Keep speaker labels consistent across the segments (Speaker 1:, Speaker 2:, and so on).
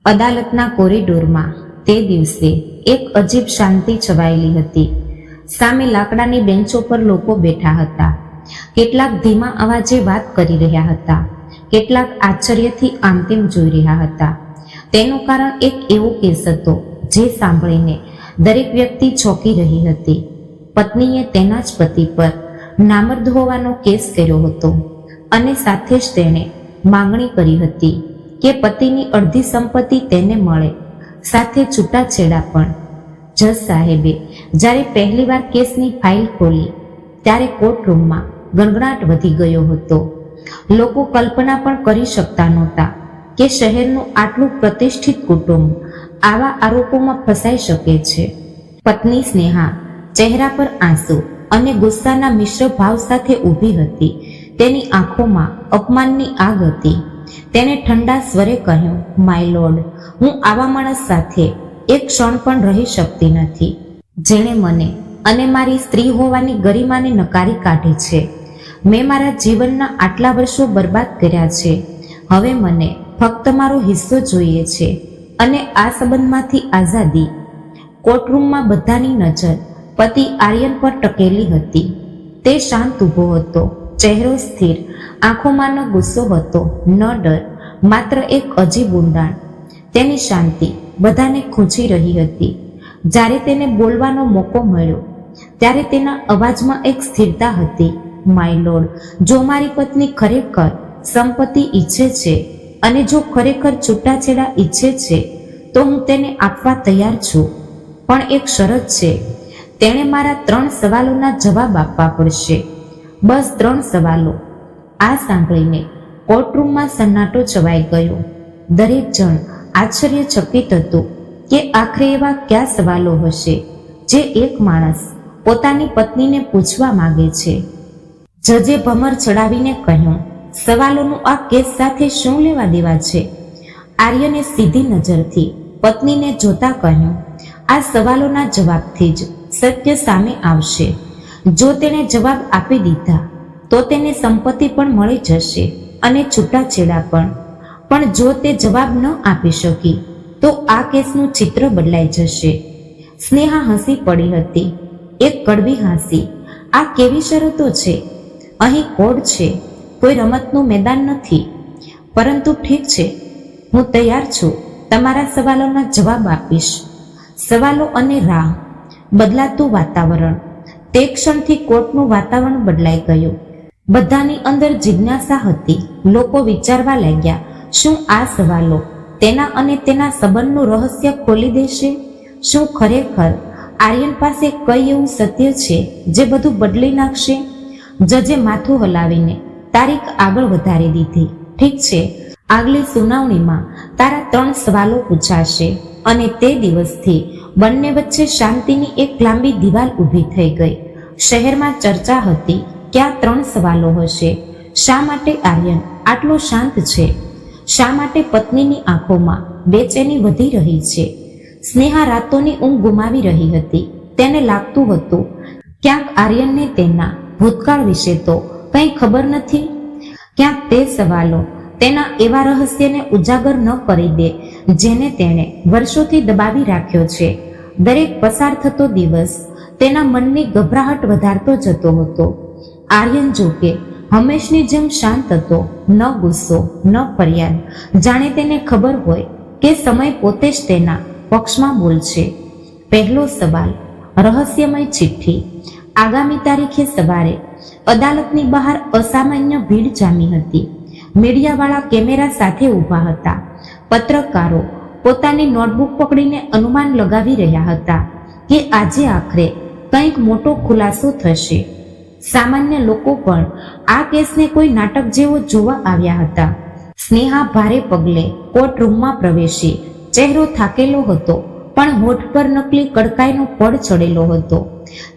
Speaker 1: અદાલતના કોરિડોરમાં તે દિવસે એક અજીબ શાંતિ છવાયેલી હતી. સામે લાકડાની બેન્ચો પર લોકો બેઠા હતા. કેટલાક ધીમા અવાજે વાત કરી રહ્યા હતા, કેટલાક આશ્ચર્યથી આમતેમ જોઈ રહ્યા હતા. તેનું કારણ એક એવો કેસ હતો જે સાંભળીને દરેક વ્યક્તિ ચોંકી રહી હતી. પત્નીએ તેના જ પતિ પર નામર્દ હોવાનો કેસ કર્યો હતો અને સાથે જ તેણે માંગણી કરી હતી કે પતિની અડધી સંપત્તિ તેને મળે, સાથે છૂટાછેડા પણ. જજ સાહેબે જ્યારે પહેલીવાર કેસની ફાઇલ ખોલી ત્યારે કોર્ટરૂમમાં ગણગણાટ વધી ગયો હતો. લોકો કલ્પના પણ કરી શકતા નહોતા કે શહેરનું આટલું પ્રતિષ્ઠિત કુટુંબ આવા આરોપોમાં ફસાઈ શકે છે. પત્ની સ્નેહા ચહેરા પર આંસુ અને ગુસ્સાના મિશ્ર ભાવ સાથે ઊભી હતી. તેની આંખોમાં અપમાનની આગ હતી. તેણે ઠંડા સ્વરે કહ્યું, માય લોર્ડ, હું આવા માણસ સાથે એક ક્ષણ પણ રહી શકતી નથી, જેણે મને અને મારી સ્ત્રી હોવાની ગરિમાને નકારી કાઢી છે. મેં મારા જીવનના આટલા વર્ષો બરબાદ કર્યા છે. હવે મને ફક્ત મારો હિસ્સો જોઈએ છે અને આ સંબંધમાંથી આઝાદી. કોર્ટરૂમમાં બધાની નજર પતિ આર્યન પર ટકેલી હતી. તે શાંત ઊભો હતો, ચહેરો સ્થિર, આંખોમાં ન ગુસ્સો હતો, ન ડર, માત્ર એક અજીબ ઊંડાણ. તેની શાંતિ બધાને ખૂંચી રહી હતી. જ્યારે તેને બોલવાનો મોકો મળ્યો ત્યારે તેના અવાજમાં એક સ્થિરતા હતી. માય લોર્ડ, જો મારી પત્ની ખરેખર સંપત્તિ ઈચ્છે છે અને જો ખરેખર છૂટાછેડા ઈચ્છે છે તો હું તેને આપવા તૈયાર છું. પણ એક શરત છે, તેણે મારા 3 સવાલોના જવાબ આપવા પડશે. બસ 3 સવાલો. આ સાંભળીને કોર્ટરૂમમાં સન્નાટો છવાઈ ગયો. દરેક જણ આશ્ચર્યચકિત હતું કે આખરે એવા કયા સવાલો હશે જે એક માણસ પોતાની પત્નીને પૂછવા માંગે છે. જજે ભમર ચડાવીને કહ્યું, સવાલોનું આ કેસ સાથે શું લેવા દેવા છે? આર્યને સીધી નજરથી પત્નીને જોતા કહ્યું, આ સવાલોના જવાબથી જ સત્ય સામે આવશે. જો તેણે જવાબ આપી દીધા તો તેને સંપત્તિ પણ મળી જશે અને છૂટાછેડા પણ. પણ જો તે જવાબ ન આપી શકી તો આ કેસનું ચિત્ર બદલાઈ જશે. સ્નેહા હસી પડી હતી, એક કડવી હાંસી. આ કેવી શરતો છે? અહીં કોર્ટ છે, કોઈ રમતનું મેદાન નથી. પરંતુ ઠીક છે, હું તૈયાર છું, તમારા સવાલોના જવાબ આપીશ. સવાલો અને રાહ. બદલાતું વાતાવરણ. તે ક્ષણથી કોર્ટનું વાતાવરણ બદલાઈ ગયું. બધાની અંદર જિજ્ઞાસા હતી. લોકો વિચારવા લાગ્યા, શું આ સવાલો તેના અને તેના સંબંધનું રહસ્ય ખોલી દેશે? શું ખરેખર આર્યન પાસે કઈ એવું સત્ય છે જે બધું બદલી નાખશે? જજે માથું હલાવીને તારીખ આગળ વધારી દીધી. ઠીક છે, આગલી સુનાવણીમાં તારા 3 સવાલો પૂછાશે. અને તે દિવસથી બંને વચ્ચે શાંતિની એક લાંબી દિવાલ ઊભી થઈ ગઈ. શહેરમાં ચર્ચા હતી કે આ 3 સવાલો હશે. શા માટે આર્યન આટલો શાંત છે? શા માટે પત્નીની આંખોમાં બેચેની વધી રહી છે? સ્નેહા રાતોની ઊંઘ ગુમાવી રહી હતી. તેને લાગતું હતું ક્યાંક આર્યનને તેના ભૂતકાળ વિશે તો કંઈ ખબર નથી. ક્યાંક તે સવાલો તેના એવા રહસ્યને ઉજાગર ન કરી દે જેને તેણે વર્ષોથી દબાવી રાખ્યો છે. દરેક પસાર થતો દિવસ તેના મનની ગભરાહટ વધારતો જતો હતો. આર્યન જોકે હંમેશની જેમ શાંત હતો, ન ગુસ્સો, ન ફરિયાદ. જાણે તેને ખબર હોય કે સમય પોતે જ તેના પક્ષમાં બોલશે. પહેલો સવાલ, રહસ્યમય ચિઠ્ઠી. આગામી તારીખે સવારે અદાલતની બહાર અસામાન્ય ભીડ જામી હતી. મીડિયાવાળા કેમેરા સાથે ઊભા હતા. પત્રકારો પોતાની નોટબુક પકડીને અનુમાન લગાવી રહ્યા હતા કે આજે આખરે કંઈક મોટો ખુલાસો થશે. સામાન્ય લોકો પણ આ કેસને કોઈ નાટક જેવો જોવા આવ્યા હતા. સ્નેહા ભારે પગલે કોર્ટરૂમમાં પ્રવેશી. ચહેરો થાકેલો હતો, પણ હોઠ પર નકલી કડકાઈનો પડ ચડેલો હતો.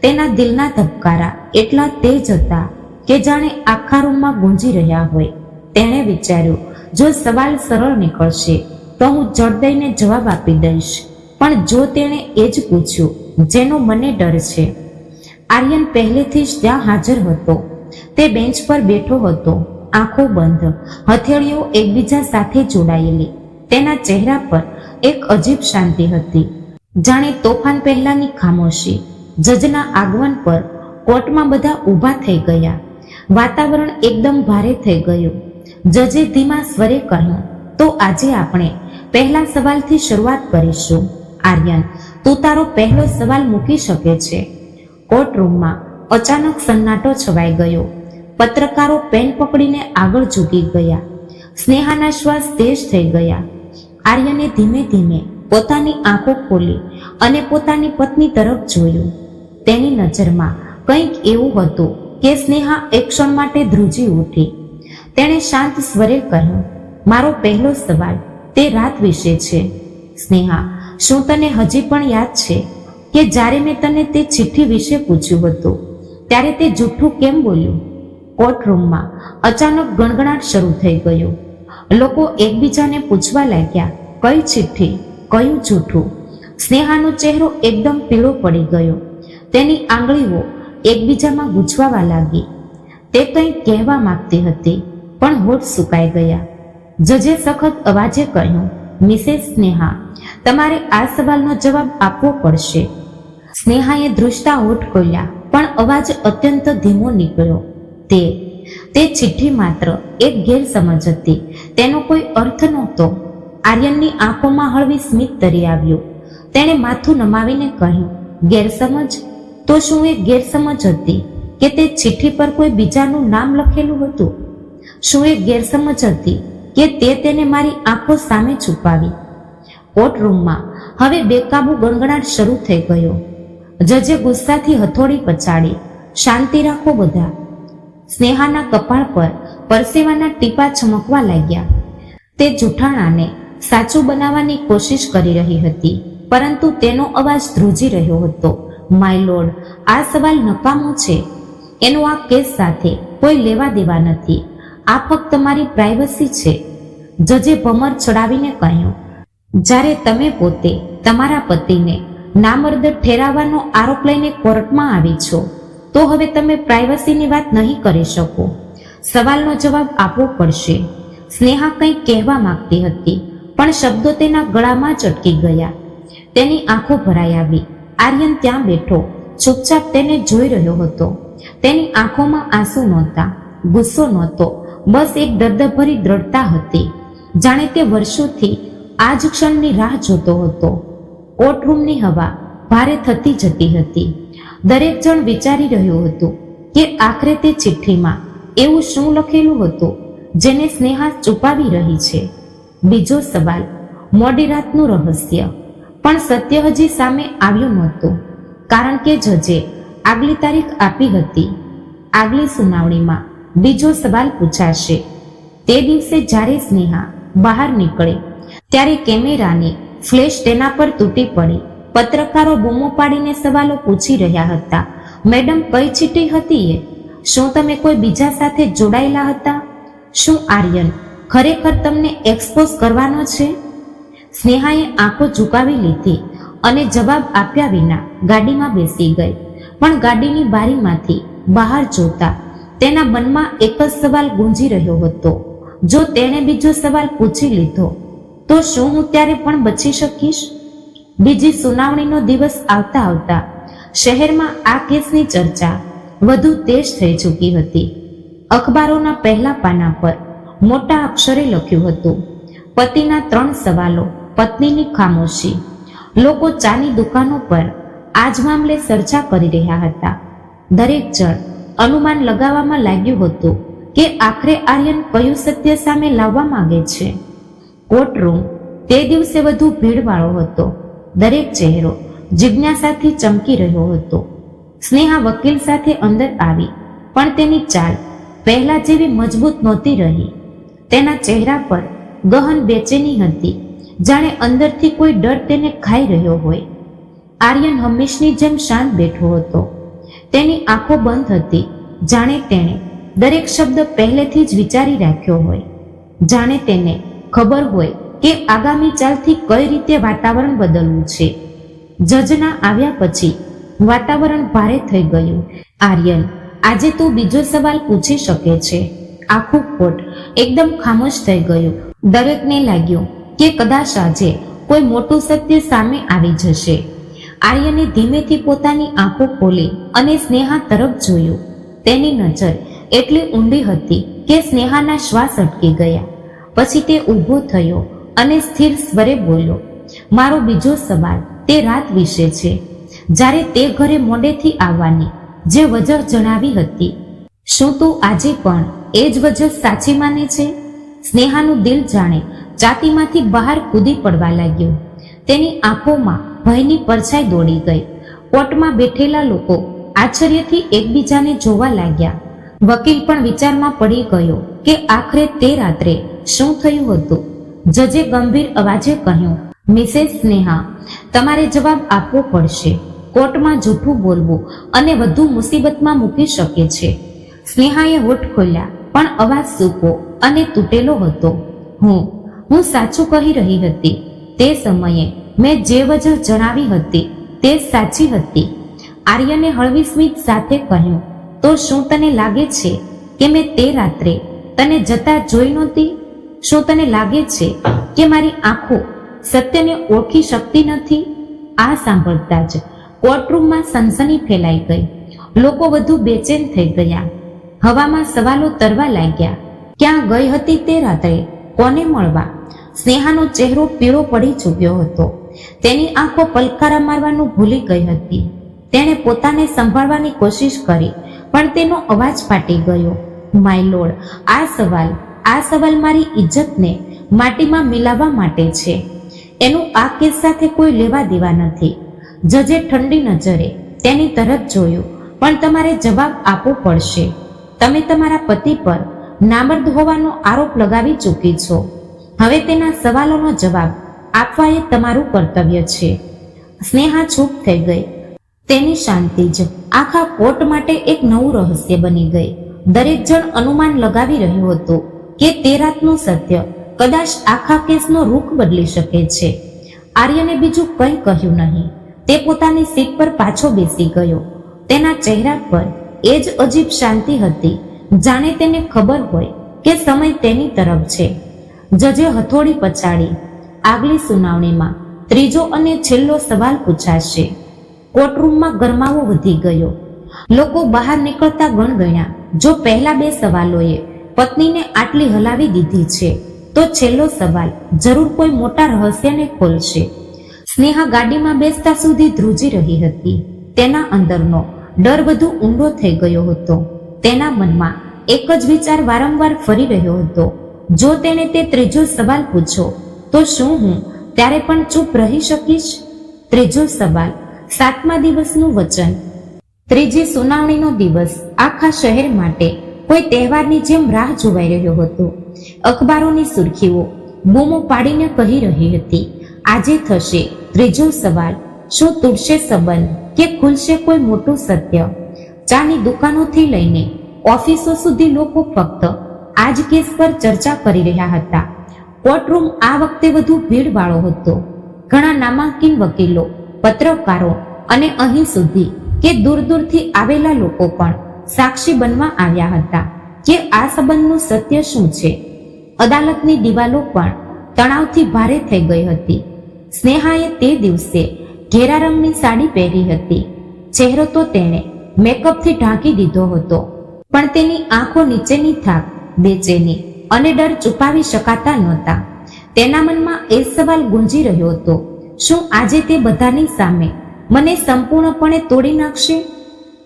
Speaker 1: તેના દિલના ધબકારા એટલા તેજ હતા કે જાણે આખા રૂમમાં ગુંજી રહ્યા હોય. તેણે વિચાર્યું, જો સવાલ સરળ નીકળશે તો હું જડ દઈને જવાબ આપી દઈશ. પણ જો તેણે એ જ પૂછ્યું જેનો મને ડર છે. આર્યન પહેલેથી જ ત્યાં હાજર હતો. તે બેન્ચ પર બેઠો હતો, આંખો બંધ, હથેળીઓ એકબીજા સાથે જોડાયેલી. તેના ચહેરા પર એક અજીબ શાંતિ હતી, જાણે તોફાન પહેલાની ખામોશી. જજના આગમન પર કોર્ટમાં બધા ઊભા થઈ ગયા. વાતાવરણ એકદમ ભારે થઈ ગયું. જજે ધીમા સ્વરે કહ્યું, તો આજે આપણે પહેલા સવાલથી શરૂઆત કરીશું. આર્યન, તું તારો પહેલો સવાલ મૂકી શકે છે. કોર્ટરૂમમાં અચાનક સન્નાટો છવાઈ ગયો. પત્રકારો પેન પકડીને આગળ ઝૂકી ગયા. સ્નેહાના શ્વાસ તેજ થઈ ગયા. આર્યને ધીમે ધીમે પોતાની આંખો ખોલી અને પોતાની પત્ની તરફ જોયું. તેની નજરમાં કંઈક એવું હતું કે સ્નેહા એક ક્ષણ માટે ધ્રુજી ઉઠી. તેણે શાંત સ્વરે કહ્યું, મારો પહેલો સવાલ તે રાત વિશે છે. સ્નેહા, શું તને હજી પણ યાદ છે કે જ્યારે મેં તને તે ચિઠ્ઠી વિશે પૂછ્યું હતું ત્યારે તે જૂઠું કેમ બોલ્યું? કોર્ટરૂમમાં અચાનક ગણગણાટ શરૂ થઈ ગયો. લોકો એકબીજાને પૂછવા લાગ્યા, કઈ ચિઠ્ઠી, કયું જૂઠું? સ્નેહાનો ચહેરો એકદમ પીળો પડી ગયો. તેની આંગળીઓ એકબીજામાં ગૂંચવાવા લાગી. તે કંઈ કહેવા માંગતી હતી પણ હોઠ સુકાઈ ગયા. જજે સખત અવાજે કહ્યું, મિસેસ સ્નેહા, તમારે આ સવાલનો જવાબ આપવો પડશે. સ્નેહાએ ધ્રુજતા હોઠ ખોલ્યા પણ અવાજ અત્યંત ધીમો નીકળ્યો. તે ચિઠ્ઠી માત્ર એક ગેરસમજ હતી, તેનો કોઈ અર્થ નહોતો. આર્યનની આંખોમાં હળવી સ્મિત તરી આવ્યું. તેણે માથું નમાવીને કહ્યું, ગેરસમજ? તો શું એ ગેરસમજ હતી કે તે ચિઠ્ઠી પર કોઈ બીજાનું નામ લખેલું હતું? શું એ ગેરસમજ હતી કે તે તેને મારી આંખો સામે છુપાવી? કોર્ટરૂમમાં હવે બેકાબુ ગણગણાટ શરૂ થઈ ગયો. જજે ગુસ્સાથી હથોડી પછાડી, શાંતિ રાખો બધા. સ્નેહાના કપાળ પર પરસેવાના ટીપા ચમકવા લાગ્યા. તે જૂઠાણાને સાચું બનાવવાની કોશિશ કરી રહી હતી, પરંતુ તેનો અવાજ ધ્રુજી રહ્યો હતો. માય લોર્ડ, આ સવાલ નકામો છે. એનો આ કેસ સાથે કોઈ લેવા દેવા નથી. આ ફક્ત તમારી પ્રાઇવસી છે. જજે ભમર ચડાવીને કહ્યું, જ્યારે તમે પોતે તમારા પતિને નામર્દ ઠેરાવવાનો આરોપ લઈને કોર્ટમાં આવી છો તો હવે તમે પ્રાઇવસીની વાત નહીં કરી શકો. સવાલનો જવાબ આપવો પડશે. સ્નેહા કંઈક કહેવા માંગતી હતી પણ શબ્દો તેના ગળામાં જ અટકી ગયા. તેની આંખો ભરાઈ આવી. આર્યન ત્યાં બેઠો ચૂપચાપ તેને જોઈ રહ્યો હતો. તેની આંખોમાં આંસુ નહોતા, ગુસ્સો નહોતો, બસ એક દર્દભરી દ્રઢતા હતી, જાણે તે વર્ષોથી આ જ ક્ષણની રાહ જોતો હતો. કોર્ટરૂમની હવા ભારે થતી જતી હતી. દરેક જણ વિચારી રહ્યું હતું કે આખરે તે ચિઠ્ઠીમાં એવું શું લખેલું હતું જેને સ્નેહા છુપાવી રહી છે. બીજો સવાલ, મોડી રાતનું રહસ્ય. પણ સત્ય હજી સામે આવ્યું નહોતું, કારણ કે જજે આગલી તારીખ આપી હતી. આગલી સુનાવણીમાં બીજો સવાલ પૂછાશે. તે દિવસે જ્યારે સ્નેહા બહાર નીકળે ત્યારે કેમેરાની ફ્લેશ તેના પર તૂટી પડી. પત્રકારો બૂમો પાડીને સવાલો પૂછી રહ્યા હતા. મેડમ, કઈ ચિઠ્ઠી હતી એ? શું તમે કોઈ બીજા સાથે જોડાયેલા હતા? શું આર્યન ખરેખર તમને એક્સપોઝ કરવાનો છે? સ્નેહાએ આંખો ઝુકાવી લીધી અને જવાબ આપ્યા વિના ગાડીમાં બેસી ગઈ. પણ ગાડીની બારીમાંથી બહાર જોતા તેના મનમાં એક જ સવાલ ગુંજી રહ્યો હતો, જો તેણે બીજો સવાલ પૂછી લીધો તો શું હું ત્યારે પણ બચી શકીશ? બીજી સુનાવણીનો દિવસ આવતા આવતા શહેરમાં આ કેસની ચર્ચા વધુ તેજ થઈ ચૂકી હતી. અખબારોના પહેલા પાના પર મોટા અક્ષરે લખ્યું હતું, પતિના 3 સવાલો, પત્નીની ખામોશી. લોકો ચાની દુકાનો પર આ જ મામલે ચર્ચા કરી રહ્યા હતા. દરેક જણ અનુમાન લગાવવામાં લાગ્યું હતું કે આખરે આર્યન કયું સત્ય સામે લાવવા માંગે છે. કોર્ટરૂમ તે દિવસે વધુ ભીડવાળો હતો. દરેક ચહેરો જિજ્ઞાસાથી ચમકી રહ્યો હતો. સ્નેહા વકીલ સાથે અંદર આવી પણ તેની ચાલ પહેલા જેવી મજબૂત નહોતી રહી. તેના ચહેરા પર ગહન બેચેની હતી, જાણે અંદરથી કોઈ ડર તેને ખાઈ રહ્યો હોય. આર્યન હંમેશની જેમ શાંત બેઠો હતો. તેની આંખો બંધ હતી, જાણે તેણે દરેક શબ્દ પહેલેથી જ વિચારી રાખ્યો હોય. જાણે તેને ખબર હોય કે આગામી ચાલથી કઈ રીતે વાતાવરણ બદલવું છે. જજના આવ્યા પછી વાતાવરણ ભારે થઈ ગયું. આર્યન, આજે તું બીજો સવાલ પૂછી શકે છે. આખું કોર્ટ એકદમ ખામોશ થઈ ગયું. દરેકને લાગ્યું કે કદાચ આજે કોઈ મોટું સત્ય સામે આવી જશે. આર્યને ધીમેથી પોતાની આંખો ખોલી અને સ્નેહા તરફ જોયું. તેની નજર એટલી ઊંડી હતી કે સ્નેહાના શ્વાસ અટકી ગયા. પછી તે ઊભો થયો અને સ્થિર સ્વરે બોલ્યો, મારો બીજો સવાલ તે રાત વિશે છે, જ્યારે તે ઘરે મોડેથી આવવાની જે વજહ જણાવી હતી. શું તું આજે પણ એ જ વજહ સાચી માને છે? સ્નેહાનું દિલ જાણે છાતીમાંથી બહાર કૂદી પડવા લાગ્યું. તેની આંખોમાં ભયની પરછાઈ દોડી ગઈ. કોર્ટમાં બેઠેલા લોકો આશ્ચર્યથી એકબીજાને જોવા લાગ્યા. વકીલ પણ વિચારમાં પડી ગયો કે આખરે તે રાત્રે શું થયું હતું. જજે ગંભીર અવાજે કહ્યું, મિસેસ સ્નેહા, તમારે જવાબ આપવો પડશે. કોર્ટમાં જૂઠું બોલવું અને વધુ મુસીબતમાં મૂકી શકે છે. સ્નેહાએ હોઠ ખોલ્યા, પણ અવાજ સૂકો અને તૂટેલો હતો. હું સાચું કહી રહી હતી. તે સમયે મેં જે વજહ જણાવી હતી તે સાચી હતી. આર્યને હળવી સ્મિત સાથે કહ્યું, તો શું તને લાગે છે કે મેં તે રાત્રે તને જતા જોઈ નહોતી? શું તને લાગે છે કે મારી આંખો સત્યને ઓળખી શકતી નથી? આ સાંભળતા જ કોર્ટરૂમમાં સનસની ફેલાઈ ગઈ. લોકો વધુ બેચેન થઈ ગયા. હવામાં સવાલો તરવા લાગ્યા. ક્યાં ગઈ હતી તે રાત્રે? કોને મળવા? સ્નેહાનો ચહેરો પીળો પડી ચૂક્યો હતો. તેની આંખો પલકારા મારવાનું ભૂલી ગઈ હતી. તેણે પોતાને સંભાળવાની કોશિશ કરી, પણ તેનો અવાજ ફાટી ગયો. માય લોર્ડ, આ સવાલ મારી ઇજ્જતને માટીમાં મિલાવવા માટે છે. એનું આ કેસ સાથે કોઈ લેવા દેવા નથી. જજે ઠંડી નજરે તેની તરફ જોયું, પણ તમારે જવાબ આપવો પડશે. તમે તમારા પતિ પર નામર્દ હોવાનો આરોપ લગાવી ચૂકી છો. હવે તેના સવાલોનો જવાબ આપવા એ તમારું કર્તવ્ય છે. સ્નેહા ચૂપ થઈ ગઈ. તેની શાંતિ જ આખા કોર્ટ માટે એક નવું રહસ્ય બની ગઈ. દરેક જણ અનુમાન લગાવી રહ્યું હતું કે તે રાતનું સત્ય કદાચ આખા કેસનો રૂખ બદલી શકે છે. આર્યને બીજું કંઈ કહ્યું નહીં. તે પોતાની સીટ પર પાછો બેસી ગયો. તેના ચહેરા પર એ જ અજીબ શાંતિ હતી, જાણે તેને ખબર હોય કે સમય તેની તરફ છે. જજે હથોડી પછાડી. આગલી સુનાવણીમાં ત્રીજો અને છેલ્લો સવાલ પૂછાશે. કોર્ટરૂમમાં ગરમાવો વધી ગયો. લોકો બહાર નીકળતા ગણગણ્યા. જો પહેલા બે સવાલોએ પત્નીને આટલી હલાવી દીધી છે, તો છેલ્લો સવાલ જરૂર કોઈ મોટા રહસ્યને ખોલશે. સ્નેહા ગાડીમાં બેસતા સુધી ધ્રુજી રહી હતી. તેના અંદરનો ડર વધુ ઊંડો થઈ ગયો હતો. તેના મનમાં એક જ વિચાર વારંવાર ફરી રહ્યો હતો, જો તેણે તે ત્રીજો સવાલ પૂછ્યો તો શું હું ત્યારે પણ ચૂપ રહી શકીશ? ત્રીજો સવાલ, 7મા દિવસનું વચન. ત્રીજી સુનાવણીનો દિવસ આખા શહેર માટે કોઈ તહેવારની જેમ રાહ જોવાઈ રહ્યો હતો. અખબારોની સુર્ખીઓ બૂમો પાડીને કહી રહી હતી, આજે થશે ત્રીજો સવાલ. શું તૂટશે સંબંધ કે ખુલશે કોઈ મોટું સત્ય? ચાની દુકાનોથી લઈને ઓફિસો સુધી લોકો ફક્ત આ જ કેસ પર ચર્ચા કરી રહ્યા હતા. કોર્ટરૂમ આ વખતે વધુ ભીડવાળો હતો. ઘણા નામાંકિત વકીલો, પત્રકારો અને અહીં સુધી કે દૂર દૂરથી આવેલા લોકો પણ સાક્ષી બનવા આવ્યા હતા કે આ સંબંધનું સત્ય શું છે. અદાલતની દિવાલો પણ તણાવથી ભારે થઈ ગઈ હતી. સ્નેહાએ તે દિવસે ઘેરા રંગની સાડી પહેરી હતી. ચહેરો તો તેણે મેકઅપથી ઢાંકી દીધો હતો, પણ તેની આંખો નીચેની થાક, બેચેની અને ડર છુપાવી શકાતા નહોતા. તેના મનમાં એ સવાલ ગુંજી રહ્યો હતો, શું આજે તે બધાની સામે મને સંપૂર્ણપણે તોડી નાખશે?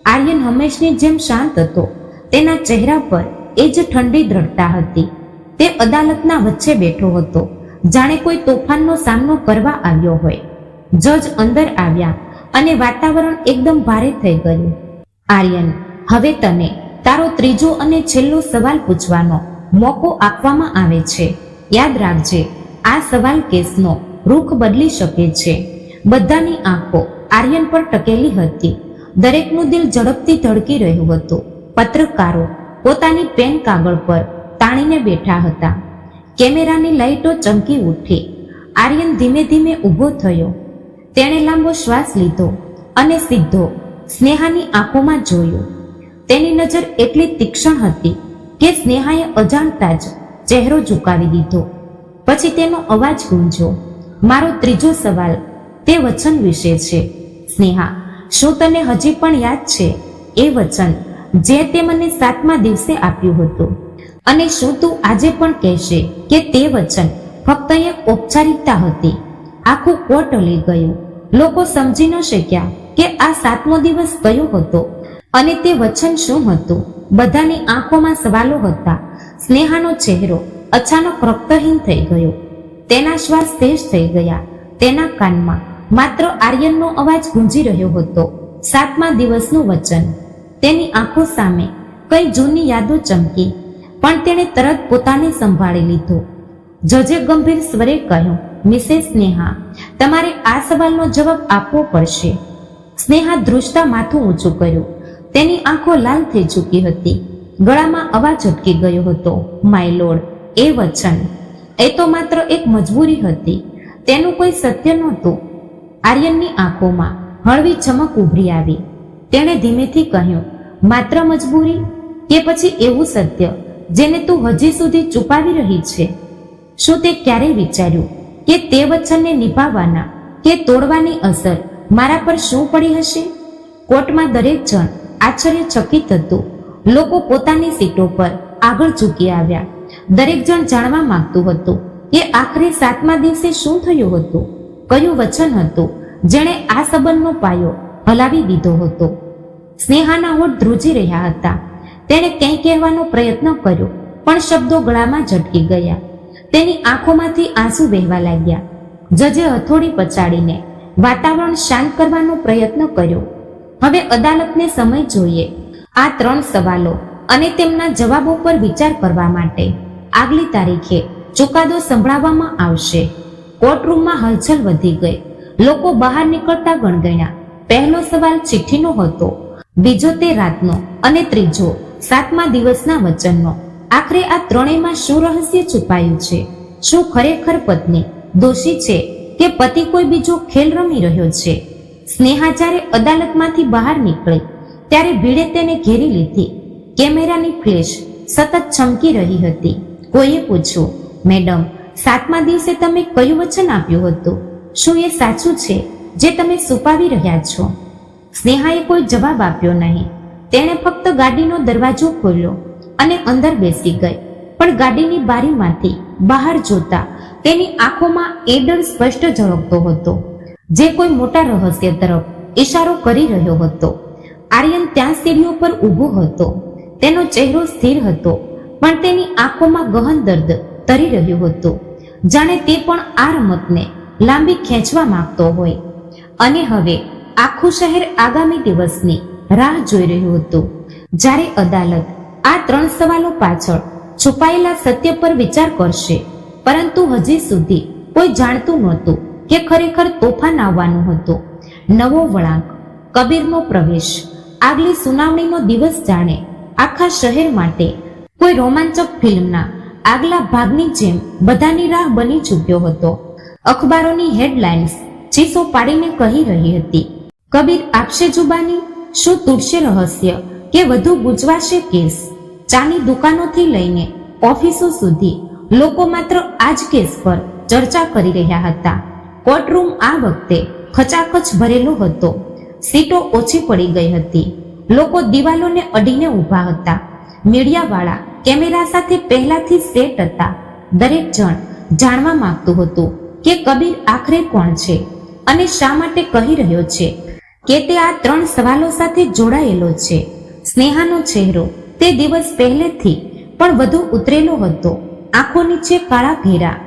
Speaker 1: આર્યન હંમેશની જેમ શાંત હતો. તેના ચહેરા પર એ જ ઠંડી દ્રઢતા હતી. તે અદાલતના વચ્ચે બેઠો હતો, જાણે કોઈ તોફાનનો સામનો કરવા આવ્યો હોય. જજ અંદર આવ્યા અને વાતાવરણ એકદમ ભારે થઈ ગયું. આર્યન, હવે તને તારો ત્રીજો અને છેલ્લો સવાલ પૂછવાનો મોકો આપવામાં આવે છે. યાદ રાખજે, આ સવાલ કેસનો રૂખ બદલી શકે છે. બધાની આંખો આર્યન પર ટકેલી હતી. દરેકનું દિલ ઝડપથી ધડકી રહ્યું હતું. પત્રકારો પોતાની પેન કાગળ પર તાણીને બેઠા હતા. કેમેરાની લાઈટો ચમકી ઉઠી. આર્યન ધીમે ધીમે ઊભો થયો. તેણે લાંબો શ્વાસ લીધો અને સીધો સ્નેહાની આંખોમાં જોયું. તેની નજર એટલી તીક્ષ્ણ હતી કે સ્નેહાએ અજાણતા જ ચહેરો ઝુકાવી દીધો. પછી તેનો અવાજ ગુંજ્યો, મારો ત્રીજો સવાલ તે વચન વિશે છે. સ્નેહા, શું તને હજી પણ યાદ છે એ વચન જે તે મને 7મા દિવસે આપ્યું હતું? અને શું તું આજે પણ કહેશે કે તે વચન ફક્ત એક ઔપચારિકતા હતી? આખું કોર્ટ હલી ગયું. લોકો સમજી ન શક્યા કે આ 7મો દિવસ કયો હતો અને તે વચન શું હતું. બધાની આંખોમાં સવાલો હતા. સ્નેહાનો ચહેરો અચાનક રક્તહીન થઈ ગયો. તેના શ્વાસ તેજ થઈ ગયા. તેના કાનમાં માત્ર આર્યનનો અવાજ ગુંજી રહ્યો હતો. 7મા દિવસનું વચન. તેની આંખો સામે કઈ જૂની યાદો ચમકી, પણ તેણે તરત પોતાને સંભાળી લીધો. જજે ગંભીર સ્વરે કહ્યું, મિસેસ સ્નેહા, તમારે આ સવાલનો જવાબ આપવો પડશે. સ્નેહા ધ્રુજતા માથું ઊંચું કર્યું. તેની આંખો લાલ થઈ ચૂકી હતી. ગળામાં અવાજ અટકી ગયો હતો. માય લોર્ડ, એ વચન, એ તો માત્ર એક મજબૂરી હતી. તેનું કોઈ સત્ય નહોતું. આર્યનની આંખોમાં હળવી ચમક ઉભરી આવી. તેણે ધીમેથી કહ્યું, માત્ર મજબૂરી કે પછી એવું સત્ય જેને તું હજી સુધી છુપાવી રહી છે? શું તે ક્યારેય વિચાર્યું કે તે વચનને નિભાવવાના કે તોડવાની અસર મારા પર શું પડી હશે? કોર્ટમાં દરેક જણ આશ્ચર્યચકિત હતું. લોકો પોતાની સીટો પર આગળ ઝૂકી આવ્યા. દરેક જણ જાણવા માંગતું હતું કે આખરે 7મા દિવસે શું થયું હતું. કયું વચન હતું જેણે આ સંબંધનો પાયો હલાવી દીધો હતો? સ્નેહાના હોઠ ધ્રુજી રહ્યા હતા. તેણે કંઈ કહેવાનો પ્રયત્ન કર્યો, પણ શબ્દો ગળામાં ઝટકી ગયા. તેની આંખોમાંથી આંસુ વહેવા લાગ્યા. જજે હથોડી પછાડીને વાતાવરણ શાંત કરવાનો પ્રયત્ન કર્યો. હવે અદાલતને સમય જોઈએ આ 3 સવાલો અને તેમના જવાબો પર વિચાર કરવા માટે. આગલી તારીખે ચુકાદો સંભળાવવામાં આવશે. કોર્ટરૂમમાં હલચલ વધી ગઈ. લોકો બહાર નીકળતા ગણગણ્યા. પહેલો સવાલ ચિઠ્ઠીનો હતો, બીજો તે રાતનો અને ત્રીજો 7મા દિવસના વચનનો. આખરે આ ત્રણેયમાં શું રહસ્ય છુપાયું છે? શું ખરેખર પત્ની દોષી છે કે પતિ કોઈ બીજો ખેલ રમી રહ્યો છે? સ્નેહા જ્યારે અદાલતમાંથી બહાર નીકળી ત્યારે ભીડે તેને ઘેરી લીધી. કેમેરાની ફ્લેશ સતત ચમકી રહી હતી. કોઈએ પૂછ્યું, મેડમ, 7મા દિવસે તમે કયું વચન આપ્યું હતું? શું એ સાચું છે જે તમે છુપાવી રહ્યા છો? સ્નેહાએ કોઈ જવાબ આપ્યો નહીં. તેણે ફક્ત ગાડીનો દરવાજો ખોલ્યો અને અંદર બેસી ગઈ. પણ ગાડીની બારીમાંથી બહાર જોતા તેની આંખોમાં એ ડર સ્પષ્ટ ઝળકતો હતો જે કોઈ મોટા રહસ્ય તરફ ઈશારો કરી રહ્યો હતો. આર્યન ત્યાં સીડીઓ પર ઊભો હતો. તેનો ચહેરો સ્થિર હતો, પણ તેની આંખોમાં ગહન દર્દ તરી રહ્યું હતું, જાણે તે પણ આ રમતને લાંબી ખેંચવા માંગતો હોય. અને હવે આખું શહેર આગામી દિવસની રાહ જોઈ રહ્યું હતું, જ્યારે અદાલત આ 3 સવાલો પાછળ છુપાયેલા સત્ય પર વિચાર કરશે. પરંતુ હજી સુધી કોઈ જાણતું નહોતું કે ખરેખર તોફાન આવવાનું હતું. નવો વળાંક, કબીરનો પ્રવેશ, આગલી સુનાવણીનો દિવસ જાણે આખા શહેર માટે કોઈ રોમાંચક ફિલ્મના આગલા ભાગની જેમ બધાની રાહ બની ચૂક્યો હતો. અખબારોની હેડલાઇન્સ ચીસો પાડીને કહી રહી હતી, કબીર આપશે જુબાની, શું તૂટશે રહસ્ય કે વધુ ગુંચવાશે કેસ? ચાની દુકાનોથી લઈને ઓફિસો સુધી લોકો માત્ર આ જ કેસ પર ચર્ચા કરી રહ્યા હતા. કોર્ટરૂમ આ વખતે ખચાખચ ભરેલો હતો. સીટો ઓછી પડી ગઈ હતી. લોકો દિવાલોને અડીને ઊભા હતા. મીડિયાવાળા કેમેરા સાથે પહેલાથી સેટ હતા. દરેક જણ જાણવા માંગતું હતું કે કબીર આખરે કોણ છે અને શા માટે કહી રહ્યો છે કે તે આ 3 સવાલો સાથે જોડાયેલો છે. સ્નેહાનો ચહેરો તે દિવસ પહેલેથી પણ વધુ ઉતરેલો હતો. આંખો નીચે કાળા ઘેરા,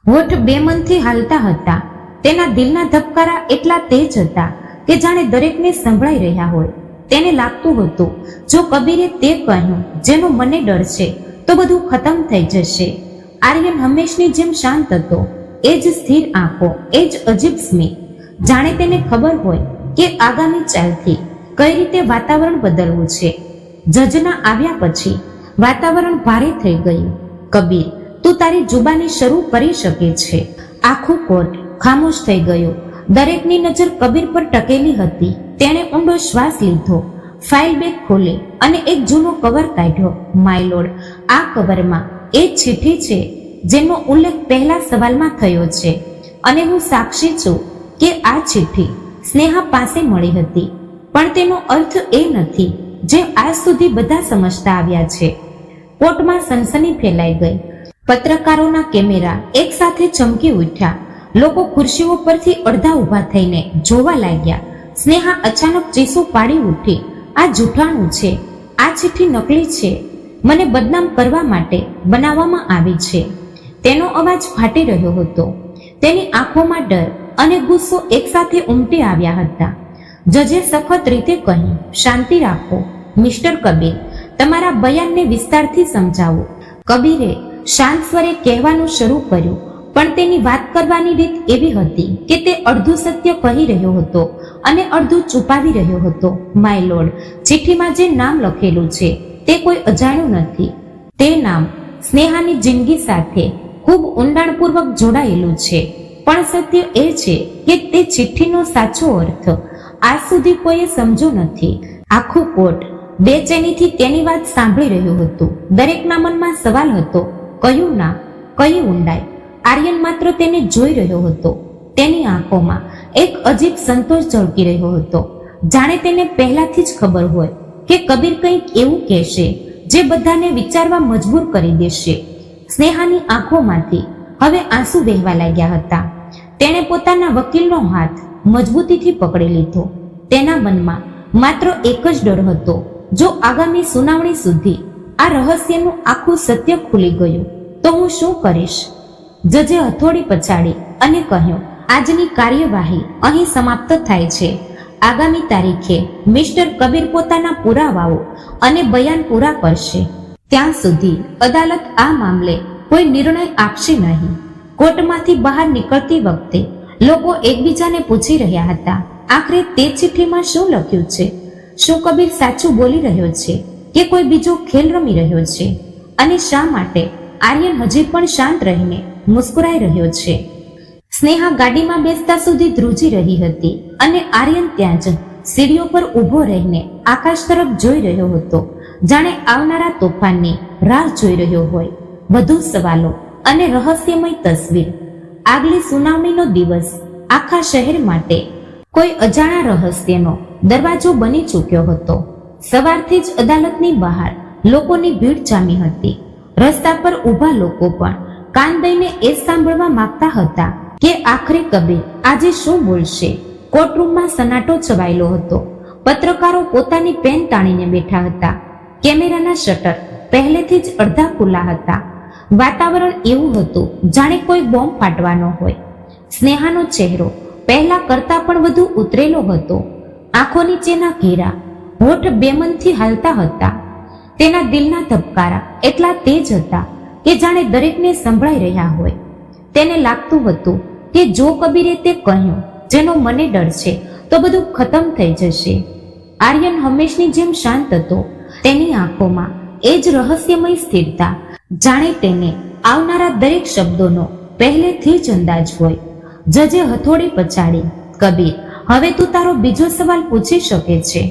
Speaker 1: હોઠ બેમનથી હાલતા હતા. તેના દિલના ધબકારા એટલા તેજ હતા કે જાણે દરેકને સંભળાઈ રહ્યા હોય. તેને લાગતું હતું, જો કબીરે તે કહ્યું જેનો મને ડર છે તો બધું ખતમ થઈ જશે. આર્યન હંમેશની જેમ શાંત હતો. એ જ સ્થિર આંખો, એ જ અજીબ સ્મિત, જાણે તેને ખબર હોય કે આગામી ચાલથી કઈ રીતે વાતાવરણ બદલવું છે. જજના આવ્યા પછી વાતાવરણ ભારે થઈ ગયું. કબીર, તું તારી જુબાની શરૂ કરી શકે છે. આખું કોર્ટ ખામોશ થઈ ગયું. દરેકની નજર કબીર પર ટકેલી હતી. તેણે ઊંડો શ્વાસ લીધો, ફાઇલ બેગ ખોલી અને એક જૂનો કવર કાઢ્યો. માય લોર્ડ, આ કવરમાં એ ચિઠ્ઠી છે જેનો ઉલ્લેખ પહેલા સવાલમાં થયો છે. અને હું સાક્ષી છું કે આ ચિઠ્ઠી સ્નેહા પાસે મળી હતી, પણ તેનો અર્થ એ નથી જે આજ સુધી બધા સમજતા આવ્યા છે. કોર્ટમાં સનસની ફેલાઈ ગઈ. પત્રકારોના કેમેરા એક સાથે ચમકી ઉઠ્યા. લોકો ખુરશીઓ પરથી અડધા ઊભા થઈને જોવા લાગ્યા. સ્નેહા અચાનક ચીસો પાડી ઉઠી, આ જૂઠાણું છે, આ ચિઠ્ઠી નકલી છે, મને બદનામ કરવા માટે બનાવવામાં આવી છે. તેનો અવાજ ફાટી રહ્યો હતો. તેની આંખોમાં ડર અને ગુસ્સો એકસાથે ઉમટી આવ્યા હતા. જજે સખત રીતે કહ્યું, શાંતિ રાખો મિસ્ટર કબીર, તમારા બયાનને વિસ્તારથી સમજાવો. કબીરે શાંત સ્વરે કહેવાનું શરૂ કર્યું, પણ તેની વાત કરવાની રીત એવી હતી કે તે અડધું સત્ય કહી રહ્યો હતો અને અડધું છુપાવી રહ્યો હતો. માય લોર્ડ, ચિઠ્ઠીમાં જે નામ લખેલું છે તે કોઈ અજાણ્યું નથી. તે નામ સ્નેહાની જિંદગી સાથે ખૂબ ઊંડાણપૂર્વક જોડાયેલું છે. પણ સત્ય એ છે કે તે ચિઠ્ઠીનો સાચો અર્થ આજ સુધી કોઈએ સમજ્યો નથી. આખું કોર્ટ બેચેનીથી તેની વાત સાંભળી રહ્યું હતું. દરેકના મનમાં સવાલ હતો, કયું નામ, કઈ ઊંડાઈ? આર્યન માત્ર તેને જોઈ રહ્યો હતો. તેની આંખોમાં એક અજીબ સંતોષ ઝળકી રહ્યો હતો, જાણે તેને પહેલાથી જ ખબર હોય કે કબીર કંઈક એવું કહેશે જે બધાને વિચારવા મજબૂર કરી દેશે. સ્નેહાની આંખોમાંથી હવે આંસુ વહેવા લાગ્યા હતા. તેણે પોતાના વકીલનો હાથ મજબૂતીથી પકડી લીધો. તેના મનમાં માત્ર એક જ ડર હતો, જો આગામી સુનાવણી સુધી આ રહસ્યનું આખું સત્ય ખુલી ગયું તો હું શું કરીશ? જજે હથોડી પછાડી અને કહ્યું, આજની કાર્યવાહી અહીં સમાપ્ત થાય છે. આગામી તારીખે મિસ્ટર કબીર પોતાના પુરાવાઓ અને બયાન પૂરા કરશે. ત્યાં સુધી અદાલત આ મામલે કોઈ નિર્ણય આપશે નહીં. કોર્ટમાંથી બહાર નીકળતી વખતે લોકો એકબીજાને પૂછી રહ્યા હતા, આખરે તે ચિઠ્ઠીમાં શું લખ્યું છે? શું કબીર સાચું બોલી રહ્યો છે કે કોઈ બીજો ખેલ રમી રહ્યો છે? અને શા માટે આર્યન હજી પણ શાંત રહીને મુસ્કુરાઈ રહ્યો છે? સ્નેહા ગાડીમાં બેસતા સુધી ધ્રુજી રહી હતી અને આર્યન ત્યાં જ સીડીઓ પર ઊભો રહીને આકાશ તરફ જોઈ રહ્યો હતો, જાણે આવનારા તોફાનની રાહ જોઈ રહ્યો હોય. વધુ સવાલો અને રહસ્યમય તસવીર. આગલી સુનાવણીનો દિવસ આખા શહેર માટે કોઈ અજાણા રહસ્યનો દરવાજો બની ચૂક્યો હતો. સવારથી જ અદાલતની બહાર લોકોની ભીડ જામી હતી. રસ્તા પર ઊભા લોકો પણ કાન દઈને એ સાંભળવા માંગતા હતા કે આખરે કબીર આજે શું બોલશે. કોર્ટરૂમમાં સન્નાટો છવાયેલો હતો. પત્રકારો પોતાની પેન તાણીને બેઠા હતા. કેમેરાના શટર પહેલેથી જ અડધા ખુલ્લા હતા. વાતાવરણ એવું હતું જાણે કોઈ બોમ્બ ફાટવાનો હોય. સ્નેહાનો ચહેરો પહેલા કરતા પણ વધુ ઉતરેલો હતો. આંખો નીચેના ઘેરા હોઠ બેમનથી હાલતા હતા. તેના દિલના ધબકારા એટલા તેજ હતા કે જાણે દરેકને સંભળાઈ રહ્યા હોય. તેને લાગતું હતું કે જો કબીરે તે કહ્યું જેનો મને ડર છે તો બધું ખતમ થઈ જશે. આર્યન હંમેશની જેમ શાંત હતો. તેની આંખોમાં એ જ રહસ્યમય સ્થિરતા, જાણે તેને આવનારા દરેક શબ્દોનો પહેલેથી જ અંદાજ હોય. જજે હથોડી પછાડી, કબીર હવે તું તારો બીજો સવાલ પૂછી શકે છે.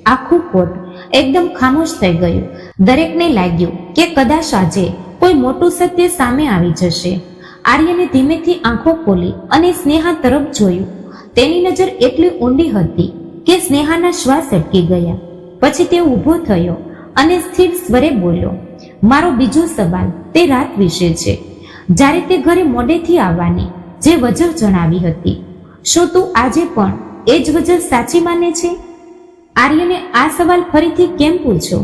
Speaker 1: આખું કોર્ટ એકદમ ખામોશ થઈ ગયું. દરેકને લાગ્યું કે કદાચ આજે કોઈ મોટું સત્ય સામે આવી જશે. આર્યને ધીમેથી આંખો ખોલી અને સ્નેહા તરફ જોયું. તેની નજર એટલી ઊંડી હતી કે સ્નેહાના શ્વાસ અટકી ગયા. પછી તે ઊભો થયો અને સ્થિર સ્વરે બોલ્યો, મારો બીજો સવાલ તે રાત વિશે છે, જ્યારે તે ઘરે મોડેથી આવવાની જે વજહ જણાવી હતી. શું તું આજે પણ એ જ વજહ સાચી માને છે? આર્યને આ સવાલ ફરીથી કેમ પૂછ્યો?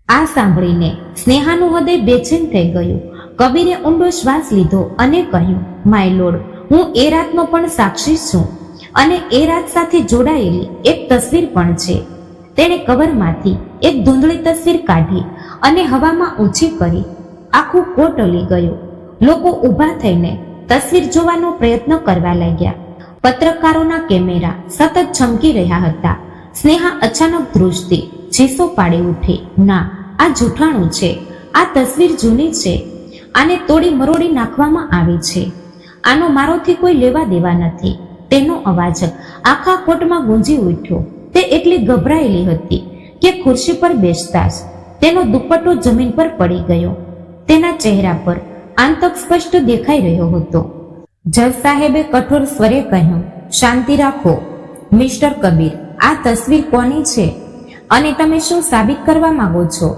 Speaker 1: આ સાંભળીને સ્નેહાનું હૃદય બેચેન થઈ ગયું. કબીરે ઊંડો શ્વાસ લીધો અને કહ્યું, માય લોર્ડ, હું એ રાતનો પણ સાક્ષી છું અને એ રાત સાથે જોડાયેલી એક તસવીર પણ છે. તેણે કવરમાંથી એક ધૂંધળી તસવીર કાઢી અને હવામાં ઊંચી કરી. આખું કોર્ટ હલી ગયું. લોકો ઊભા થઈને તસવીર જોવાનો પ્રયત્ન કરવા લાગ્યા. પત્રકારોના કેમેરા સતત ચમકી રહ્યા હતા. સ્નેહા અચાનક ધ્રુજતી ચીસો પાડી ઉઠી, ના, આ જૂઠાણું છે. આ તસવીર જૂની છે. આને તોડી મરોડી નાખવામાં આવી છે. આનો મારોથી કોઈ લેવા દેવા નથી. તેનો અવાજ આખા કોર્ટમાં ગુંજી ઉઠ્યો. તે એટલી ગભરાયેલી હતી કે ખુરશી પર બેસતા જ તેનો દુપટ્ટો જમીન પર પડી ગયો. તેના ચહેરા પર આંતક સ્પષ્ટ દેખાઈ રહ્યો હતો. જજ સાહેબે કઠોર સ્વરે કહ્યું, શાંતિ રાખો મિસ્ટર કબીર, આ તસવીર કોની છે અને તમે શું સાબિત કરવા માંગો છો?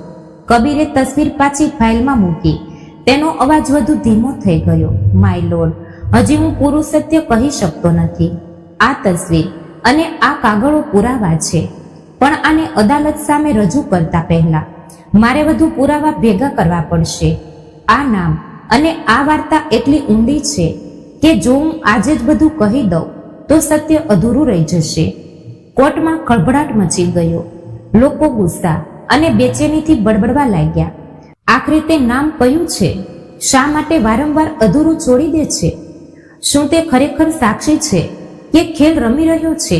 Speaker 1: કબીરે તસવીર પાછી ફાઇલમાં મૂકી. તેનો અવાજ વધુ ધીમો થઈ ગયો. માય લોર્ડ, હજી હું પૂરું સત્ય કહી શકતો નથી. આ તસવીર અને આ કાગળો પુરાવા છે, પણ આને અદાલત સામે રજૂ કરતા પહેલા મારે વધુ પુરાવા ભેગા કરવા પડશે. આ નામ અને આ વાર્તા એટલી ઊંડી છે કે જો હું આજે જ બધું કહી દઉં તો સત્ય અધૂરું રહી જશે. કોર્ટમાં ખળભળાટ મચી ગયો. લોકો ગુસ્સા અને બેચેનીથી બડબડવા લાગ્યા. આખરે તે નામ કયું છે? શા માટે વારંવાર અધૂરું છોડી દે છે? શું તે ખરેખર સાક્ષી છે કે ખેલ રમી રહ્યો છે?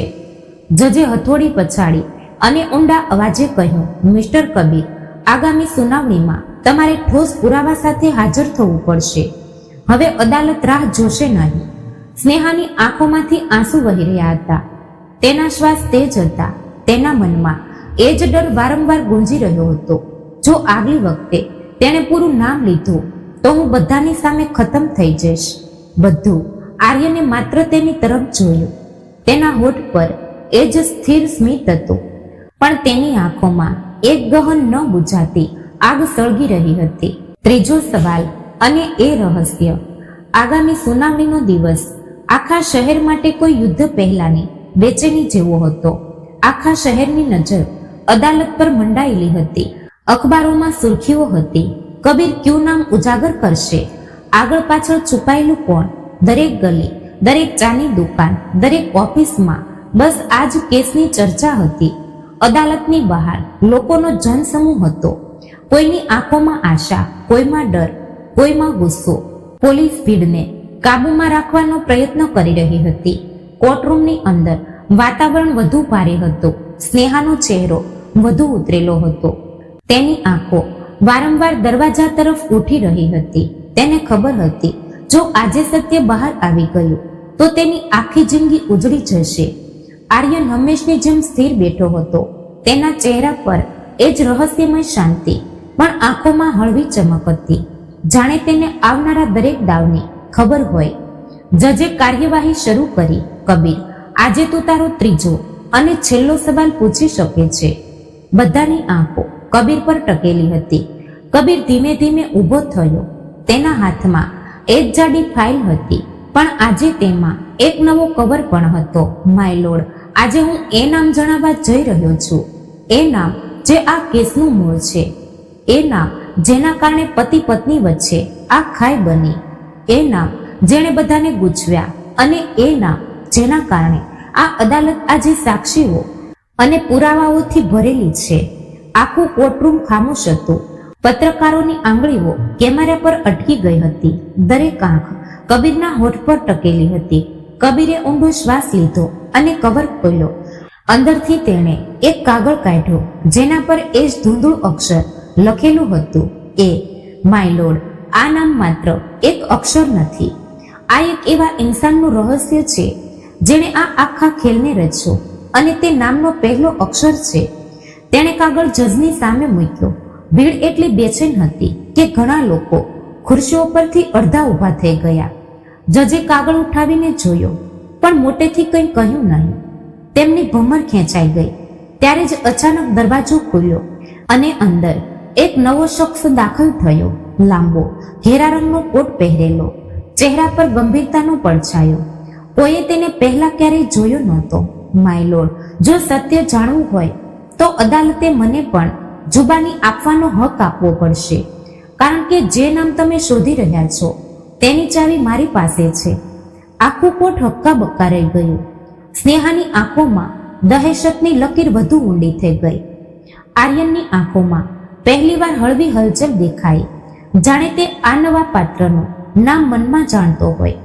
Speaker 1: જજે હથોડી પછાડી અને ઊંડા અવાજે કહ્યું, મિસ્ટર કબીર, આગામી સુનાવણીમાં તમારે ઠોસ પુરાવા સાથે હાજર થવું પડશે. હવે અદાલત રાહ જોશે નહીં. સ્નેહાની આંખોમાંથી આંસુ વહી રહ્યા હતા. તેના શ્વાસ તેજ હતા. તેના મનમાં એ જ ડર વારંવાર ગુંજી રહ્યો હતો. જો આગલી વખતે તેણે પૂરું નામ લીધું તો હું બધાની સામે ખતમ થઈ જઈશ. બધું. આર્યને માત્ર તેની તરફ જોયું. તેના હોઠ પર એ જ સ્થિર સ્મિત હતું, પણ તેની આંખોમાં એક ગહન ન બુઝાતી આગ સળગી રહી હતી. ત્રીજો સવાલ અને એ રહસ્ય. આગામી સુનાવણીનો દિવસ આખા શહેર માટે કોઈ યુદ્ધ પહેલાની બેચેની જેવો હતો. આખા શહેરની નજર અદાલત પર મંડાયેલી હતી. અખબારોમાં સુર્ખીઓ હતી. કબીર ક્યુ નામ ઉજાગર કરશે? આગળ પાછળ છુપાયેલું કોણ? દરેક ગલી, દરેક ચાની દુકાન, દરેક ઓફિસમાં બસ આ જ કેસની ચર્ચા હતી. અદાલતની બહાર લોકોનો જનસમૂહ હતો. કોઈની આંખોમાં આશા, કોઈમાં ડર, કોઈમાં ગુસ્સો. પોલીસ ભીડને કાબૂમાં રાખવાનો પ્રયત્ન કરી રહી હતી. કોર્ટરૂમની અંદર વાતાવરણ વધુ ભારે હતું. સ્નેહાનો ચહેરો વધુ ઉતરેલો હતો. તેની આંખો વારંવાર દરવાજા તરફ ઉઠી રહી હતી. તેને ખબર હતી, જો આજે સત્ય બહાર આવી ગયું તો તેની આખી જિંદગી ઉજળી જશે. આર્યન હંમેશની જેમ સ્થિર બેઠો હતો. તેના ચહેરા પર એ જ રહસ્યમય શાંતિ, પણ આંખોમાં હળવી ચમક હતી, જાણે તેને આવનારા દરેક દાવની ખબર હોય. જજે કાર્યવાહી શરૂ કરી. કબીર, આજે તું તારો ત્રીજો અને છેલ્લો સવાલ પૂછી શકે છે. બધાની આંખો કબીર પર ટકેલી હતી. કબીર ધીમે ધીમે ઊભો થયો. તેના હાથમાં એક જાડી ફાઇલ હતી, પણ આજે તેમાં એક નવો કવર પણ હતો. માય લોર્ડ, આજે હું એ નામ જણાવવા જઈ રહ્યો છું. એ નામ જે આ કેસનું મૂળ છે. એ નામ જેના કારણે પતિ પત્ની વચ્ચે આ ખાઈ બની. એ નામ જેણે બધાને ગૂંચવ્યા, અને એ નામ જેના કારણે આ અદાલત આજે સાક્ષીઓ અને પુરાવાઓથી ભરેલી છે. આખું કોર્ટરૂમ ખામોશ હતું. પત્રકારોની આંગળીઓ કેમેરા પર અટકી ગઈ હતી. દરેક આંખ કબીરના હોઠ પર ટકેલી હતી. કબીરે ઊંડો શ્વાસ લીધો અને કવર ખોલ્યો. અંદરથી તેણે એક કાગળ કાઢ્યો, જેના પર એ જ ધૂંધળું અક્ષર લખેલું હતું, એ. માય લોર્ડ, આ નામ માત્ર એક અક્ષર નથી. આ એક એવા ઇન્સાનનું રહસ્ય છે જેણે આ આખા ખેલને રચ્યો, અને તે નામનો પહેલો અક્ષર છે. તેણે કાગળ જજની સામે મૂક્યો. ભીડ એટલી બેચેન હતી કે ઘણા લોકો ખુરશીઓ પરથી અડધા ઊભા થઈ ગયા. જજે કાગળ ઉઠાવીને જોયો, પણ મોટેથી કંઈ કહ્યું નહીં. તેમની ભમર ખેંચાઈ ગઈ. ત્યારે જ અચાનક દરવાજો ખુલ્યો અને અંદર એક નવો શખ્સ દાખલ થયો. લાંબો ઘેરા રંગનો કોટ પહેરેલો, ચહેરા પર ગંભીરતાનો પડછાયો. કોઈએ તેને પહેલા ક્યારેય જોયો નહોતો. માય લોર્ડ, જો સત્ય જાણવું હોય તો અદાલતે મને પણ જુબાની આપવાનો હક આપવો પડશે, કારણ કે જે નામ તમે શોધી રહ્યા છો તેની ચાવી મારી પાસે છે. આખું કોટ હક્કા બક્કા રહી ગયું. સ્નેહાની આંખોમાં દહેશતની લકીર વધુ ઊંડી થઈ ગઈ. આર્યનની આંખોમાં પહેલીવાર હળવી હલચલ દેખાઈ, જાણે તે આ નવા પાત્રનું નામ મનમાં જાણતો હોય.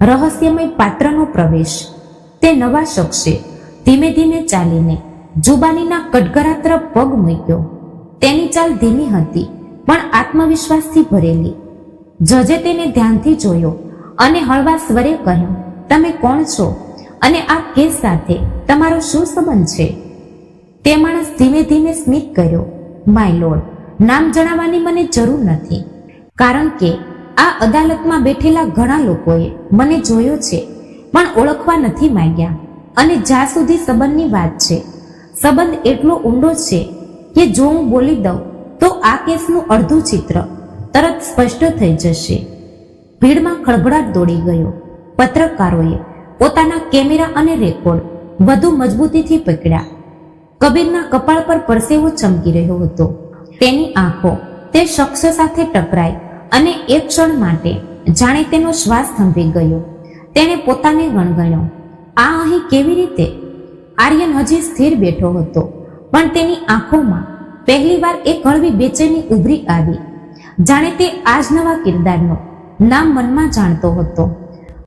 Speaker 1: રહસ્યમય પાત્રનો પ્રવેશ. તે નવા શખ્સે ધીમે ધીમે ચાલીને જુબાનીના કટઘરા તરફ પગ મૂક્યો. તેની ચાલ ધીમી હતી, પણ આત્મવિશ્વાસથી ભરેલી. જજે તેને ધ્યાનથી જોયો અને હળવા સ્વરે કહ્યું, તમે કોણ છો અને આ કેસ સાથે તમારો શું સંબંધ છે? તે માણસ ધીમે ધીમે સ્મિત કર્યો. માય લોર્ડ, નામ જણાવવાની મને જરૂર નથી, કારણ કે આ અદાલતમાં બેઠેલા ઘણા લોકોએ મને જોયો છે, પણ ઓળખવા નથી માંગ્યા. અને જ્યાં સુધી સંબંધની વાત છે, સંબંધ એટલો ઊંડો છે કે જો હું બોલી દઉં તો આ કેસનું અડધું ચિત્ર તરત સ્પષ્ટ થઈ જશે. ભીડમાં ખળભળાટ દોડી ગયો. પત્રકારોએ પોતાના કેમેરા અને રેકોર્ડ વધુ મજબૂતીથી પકડ્યા. કબીરના કપાળ પર પરસેવો ચમકી રહ્યો હતો. તેની આંખો તે શખ્સ સાથે ટકરાઈ અને એક ક્ષણ માટે જાણે તેનો શ્વાસ થંભી ગયો. તેણે પોતાને ગણગણ્યો, આ અહીં કેવી રીતે? આર્યન હજી સ્થિર બેઠો હતો, પણ તેની આંખોમાં પહેલીવાર એક હળવી બેચેની ઉભરી આવી, જાણે તે આજ નવા કિરદારનો નામ મનમાં જાણતો હતો.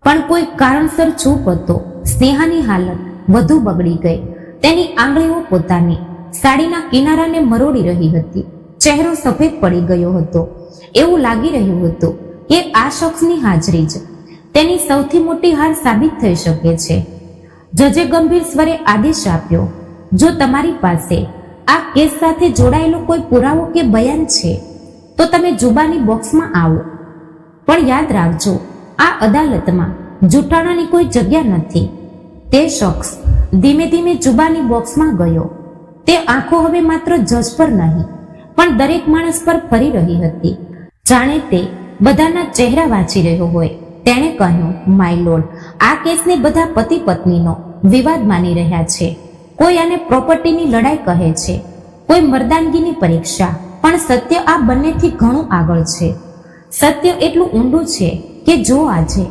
Speaker 1: પણ કોઈ કારણસર ચૂપ હતો. સ્નેહાની હાલત વધુ બગડી ગઈ. તેની આંગળીઓ પોતાની સાડીના કિનારાને મરોડી રહી હતી. ચહેરો સફેદ પડી ગયો હતો. એવું લાગી રહ્યું હતું કે આ શખ્સની હાજરી જ તેની સૌથી મોટી હાર સાબિત થઈ શકે છે. જજે ગંભીર સ્વરે આદેશ આપ્યો, જો તમારી પાસે આ કેસ સાથે જોડાયેલો કોઈ પુરાવો કે બયાન છે તો તમે જુબાની બોક્સમાં આવો. પણ યાદ રાખજો, આ અદાલતમાં જૂઠાણાની કોઈ જગ્યા નથી. તે શખ્સ ધીમે ધીમે જુબાની બોક્સમાં ગયો. તે આંખો હવે માત્ર જજ પર નહીં, પણ દરેક માણસ પર ફરી રહી હતી, જાણે તે બધાના ચહેરા વાંચી રહ્યો હોય. તેણે કહ્યું, માય લોર્ડ, આ કેસને બધા પતિ પત્નીનો વિવાદ માની રહ્યા છે. કોઈ આને પ્રોપર્ટીની લડાઈ કહે છે, કોઈ મર્દાનગીની પરીક્ષા, પણ સત્ય આ બંનેથી ઘણું આગળ છે. સત્ય એટલું ઊંડું છે કે જો આજે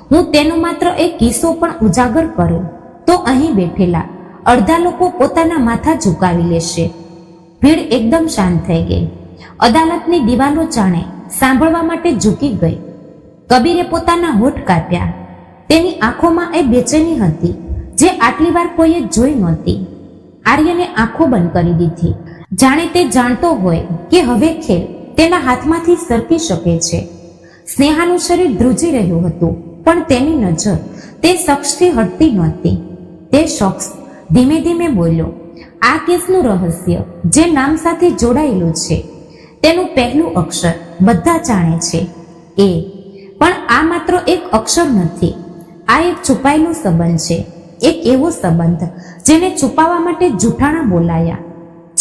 Speaker 1: હું તેનો માત્ર એક કિસ્સો પણ ઉજાગર કરું તો અહીં બેઠેલા અડધા લોકો પોતાના માથા ઝુકાવી લેશે. ભીડ એકદમ શાંત થઈ ગઈ. અદાલતની દિવાલો જાણે સાંભળવા માટે ઝૂકી ગઈ. કબીરે પોતાના હોઠ કાપ્યા. તેની આંખોમાં એ બેચેની હતી જે આટલી વાર કોઈએ જોઈ નહોતી. આર્યને આંખો બંધ કરી દીધી, જાણે તે જાણતો હોય કે હવે ખેલ તેના હાથમાંથી સરકી શકે છે. સ્નેહાનું શરીર ધ્રુજી રહ્યું હતું, પણ તેની નજર તે શખ્સથી હટતી નહોતી. તે શખ્સ ધીમે ધીમે બોલ્યો, આ કેસનું રહસ્ય જે નામ સાથે જોડાયેલું છે તેનું પહેલું અક્ષર બધા જાણે છે, એ. પણ આ માત્ર એક અક્ષર નથી, આ એક છુપાયેલો સંબંધ છે. એક એવો સંબંધ જેને છુપાવવા માટે જૂઠાણા બોલાયા,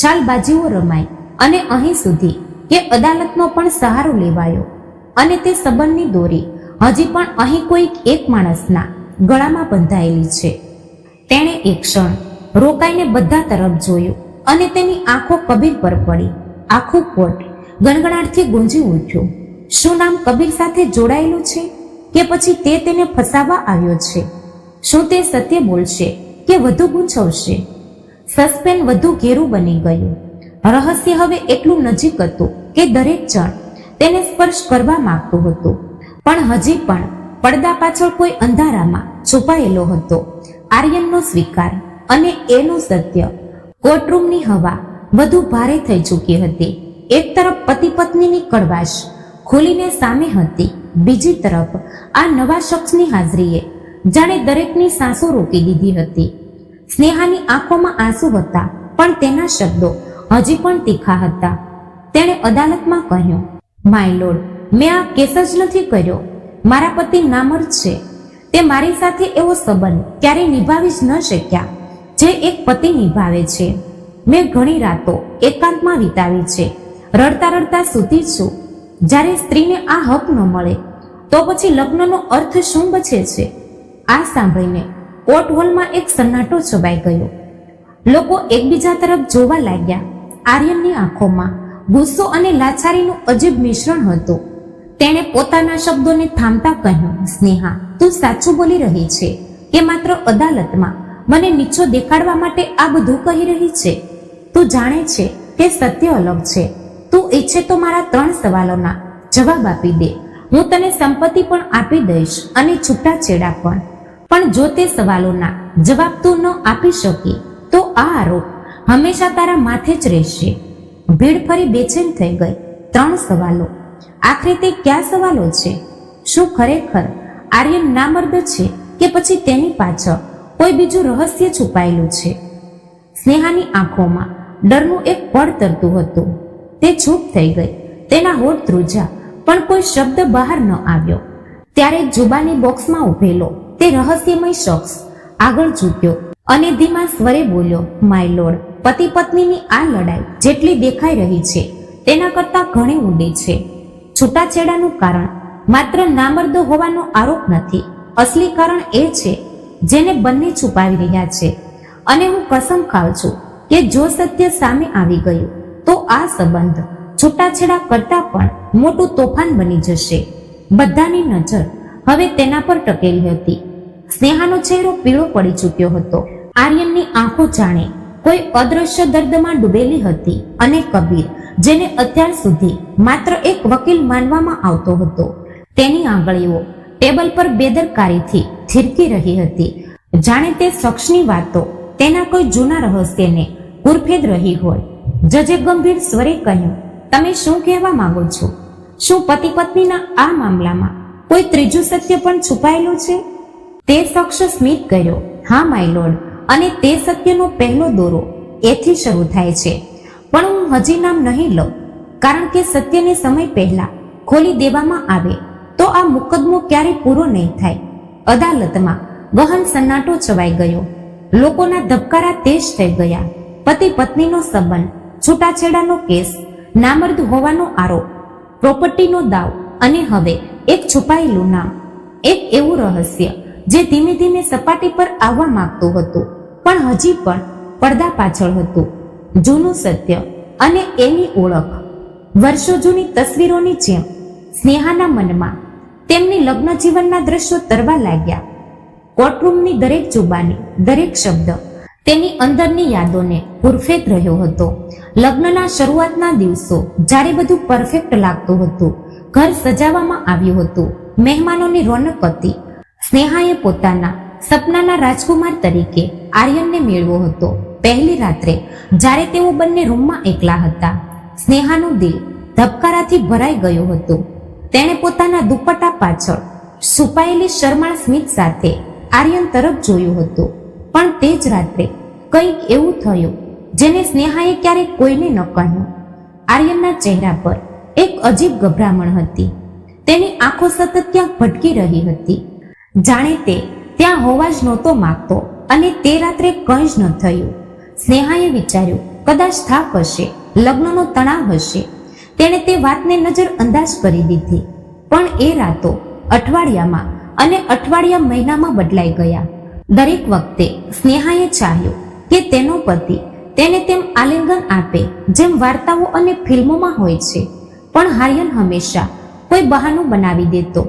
Speaker 1: ચાલબાજીઓ રમાઈ અને અહીં સુધી કે અદાલતનો પણ સહારો લેવાયો. અને તે સંબંધની દોરી હજી પણ અહીં કોઈ એક માણસના ગળામાં બંધાયેલી છે. તેણે એક ક્ષણ રોકાઈને બધા તરફ જોયું અને તેની આંખો કબીર પર પડી. આખું કોર્ટ ગણગણાટથી ગુંજી ઉઠ્યું. શું નામ કબીર સાથે જોડાયેલું છે કે પછી તે તેને ફસાવવા આવ્યો છે? શું તે સત્ય બોલશે કે વધુ ગૂંચવશે? સસ્પેન્સ વધુ ઘેરું બની ગયું. રહસ્ય હવે એટલું નજીક હતું કે દરેક જણ તેને સ્પર્શ કરવા માંગતું હતું, પણ હજી પણ પડદા પાછળ કોઈ અંધારામાં છુપાયેલો હતો. આર્યનનો સ્વીકાર અને એનું સત્ય. કોર્ટરૂમની હવા વધુ ભારે થઈ ચૂકી હતી. એક તરફ પતિ પત્નીની કડવાશ ખુલીને સામે હતી, બીજી તરફ આ નવા શખ્સની હાજરીએ જાણે દરેકની સાંસો રોકી દીધી હતી. સ્નેહાની આંખોમાં આંસુ હતા, પણ તેના શબ્દો હજી પણ તીખા હતા. તેણે અદાલતમાં કહ્યું, માય લોર્ડ, મેં આ કેસ જ નથી કર્યો. મારા પતિ નામર્દ છે. તે મારી સાથે એવો સંબંધ ક્યારેય નિભાવી જ ન શક્યા જે એક પતિ નિભાવે છે. મેં ઘણી રાતો એકાંતમાં વિતાવી છે. રડતા રડતા સૂતી છું. જ્યારે સ્ત્રીને આ હક ન મળે તો પછી લગ્નનો અર્થ શું બચે છે? આ સાંભળીને કોર્ટ હોલમાં એક સન્નાટો છવાઈ ગયો. લોકો એકબીજા તરફ જોવા લાગ્યા. આર્યનની આંખોમાં ગુસ્સો અને લાચારીનું અજીબ મિશ્રણ હતું. તેણે પોતાના શબ્દોને થામતા કહ્યું, સ્નેહા, તું સાચું બોલી રહી છે કે માત્ર અદાલતમાં મને નીચો દેખાડવા માટે આ બધું કહી રહી છે? તું જાણે છે કે સત્ય અલગ છે. તું ઈચ્છે તો મારા 3 સવાલોના જવાબ આપી દે. હું તને સંપત્તિ પણ આપી દઈશ અને છૂટાછેડા પણ જો તે સવાલોના જવાબ તું ન આપી શકી તો આ આરોપ હંમેશા તારા માથે જ રહેશે. ભીડ ફરી બેચેન થઈ ગઈ. 3 સવાલો. આખરે તે કયા સવાલો છે? શું ખરેખર આર્યન નામર્દ છે કે પછી તેની પાછળ કોઈ બીજું રહસ્ય છુપાયેલું છે? સ્નેહાની આંખોમાં ડરનું એક પડ તરતું હતું. તે ચૂપ થઈ ગઈ. તેના હોઠ ધ્રુજ્યા, પણ કોઈ શબ્દ બહાર ન આવ્યો. ત્યારે જુબાની બોક્સમાં ઉભેલો તે રહસ્યમય શખ્સ આગળ ઝૂક્યો અને ધીમા સ્વરે બોલ્યો, માય લોર્ડ, પતિ પત્નીની આ લડાઈ જેટલી દેખાઈ રહી છે તેના કરતા ઘણી ઊંડી છે. છૂટાછેડાનું કારણ માત્ર નામર્દ હોવાનો આરોપ નથી. અસલી કારણ એ છે જેને બંને છુપાવી રહ્યા છે. અને હું કસમ ખાઉં છું કે જો સત્ય સામે આવી ગયું તો આ સંબંધ છૂટાછેડા કરતા પણ મોટું તોફાન બની જશે. બધાની નજર હવે તેના પર ટકેલી હતી. સ્નેહાનો ચહેરો પીળો પડી ચૂક્યો હતો. આર્યનની આંખો જાણે કોઈ અદ્રશ્ય દર્દમાં ડૂબેલી હતી અને કબીર, જેને અત્યાર સુધી માત્ર એક વકીલ માનવામાં આવતો હતો, તેની આંગળીઓ ટેબલ પર બેદરકારીથી થીરકી રહી હતી, જાણે તે શખ્સની વાતો તેના કોઈ જૂના રહસ્યને ઉરફેદ રહી હોય. જજે ગંભીર સ્વરે કહ્યું, તમે શું કહેવા માંગો છો? શું પતિ પત્નીના આ મામલામાં કોઈ ત્રીજું સત્ય પણ છુપાયેલું છે? તે શખ્સ સ્મિત કર્યો, હા માય લોર્ડ, અને તે સત્યનો પહેલો દોરો એથી શરૂ થાય છે, પણ હું હજી નામ નહીં લઉં, કારણ કે સત્યને સમય પહેલા ખોલી દેવામાં આવે તો આ મુકદ્દમો ક્યારેય પૂરો નહીં થાય. અદાલતમાં ગહન સન્નાટો છવાઈ ગયો. લોકોના ધબકારા તેજ થઈ ગયા. પતિ પત્નીનો સંબંધ, છૂટાછેડાનો કેસ, નામર્દ હોવાનો આરોપ, પ્રોપર્ટીનો દાવ અને હવે એક છુપાયેલું નામ, એક એવું રહસ્ય જે ધીમે ધીમે સપાટી પર આવવા માંગતું હતું પણ હજી પણ પડદા પાછળ હતું. જૂનું સત્ય અને એની ઓળખ. વર્ષો જૂની તસવીરોની જેમ સ્નેહાના મનમાં તેમની લગ્ન જીવનના દ્રશ્યો તરવા લાગ્યા. કોર્ટરૂમની દરેક જુબાની, દરેક શબ્દ તેની અંદરની યાદોને ઉરફેદ રહ્યો હતો. લગ્નના શરૂઆતના દિવસો, જ્યારે બધું પરફેક્ટ લાગતું હતું, ઘર સજાવવામાં આવ્યું હતું, મહેમાનોની રોનક હતી. સ્નેહાએ પોતાના સપનાના રાજકુમાર તરીકે આર્યનને મેળવ્યો હતો. પહેલી રાત્રે જ્યારે તેઓ બંને રૂમમાં એકલા હતા, સ્નેહાનું દિલ ધબકારાથી ભરાઈ ગયું હતું. તેણે પોતાના દુપટ્ટા પાછળ છુપાયેલી શરમાળ સ્મિત સાથે આર્યન તરફ જોયું હતું. પણ તે જ રાત્રે કંઈક એવું થયું જેને સ્નેહાએ ક્યારેય કોઈને ન કહ્યું. આર્યનના ચહેરા પર એક અજીબ ગભરામણ હતી. તેની આંખો સતત ક્યાંક ભટકી રહી હતી, જાણે તે ત્યાં હોવા જ નહોતો માંગતો. અને તે રાત્રે કંઈ જ ન થયું. સ્નેહાએ વિચાર્યું, કદાચ થાક હશે, લગ્નનો તણાવ હશે. તેણે તે વાતને નજર અંદાજ કરી દીધી. પણ એ રાતો અઠવાડિયામાં અને અઠવાડિયા મહિનામાં બદલાઈ ગયા. દરેક વખતે સ્નેહાએ ચાહ્યું કે તેનો પતિ તેને તેમ આલિંગન આપે જેમ વાર્તાઓ અને ફિલ્મોમાં હોય છે, પણ આર્યન હંમેશા કોઈ બહાનું બનાવી દેતો.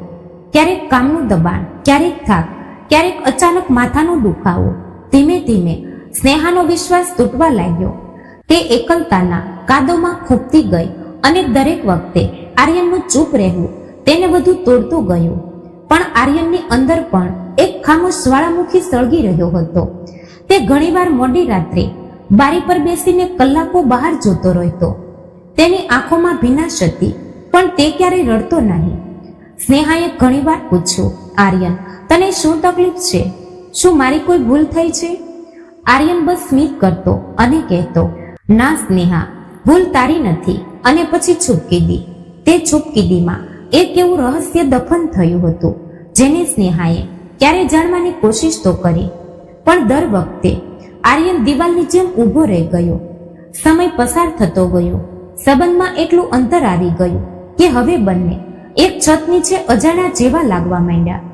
Speaker 1: ક્યારેક કામનું દબાણ, ક્યારેક થાક, ક્યારેક અચાનક માથાનો દુખાવો. ધીમે ધીમે સ્નેહાનો વિશ્વાસ તૂટવા લાગ્યો. તે એકલતાના કાદવમાં ખૂંપતી ગઈ અને દરેક વખતે આર્યનનું ચૂપ રહેવું તેને વધુ તોડતું ગયું. પણ આર્યનની અંદર પણ એક ખામોશ જ્વાળામુખી સળગી રહ્યો હતો. તે ઘણીવાર મોડી રાત્રે બારી પર બેસીને કલાકો બહાર જોતો રહેતો. તેની આંખોમાં ભીનાશ હતી, પણ તે ક્યારેય રડતો નહીં. સ્નેહાએ ઘણીવાર પૂછ્યું, આર્યન, તને શું તકલીફ છે? શું મારી કોઈ ભૂલ થઈ છે? આર્યન બસ સ્મિત કરતો અને કહેતો, ના સ્નેહા, ભૂલ તારી નથી. અને પછી છૂપકીદી. તે છૂપકીદીમાં એક એવું રહસ્ય દફન થયું હતું જેને સ્નેહાએ ક્યારે જાણવાની કોશિશ તો કરી, પણ દર વખતે આર્યન દિવાલની જેમ ઊભો રહી ગયો. સમય પસાર થતો ગયો. સંબંધમાં એટલું અંતર આવી ગયું કે હવે બંને એક છત નીચે અજાણ્યા જેવા લાગવા માંડ્યા.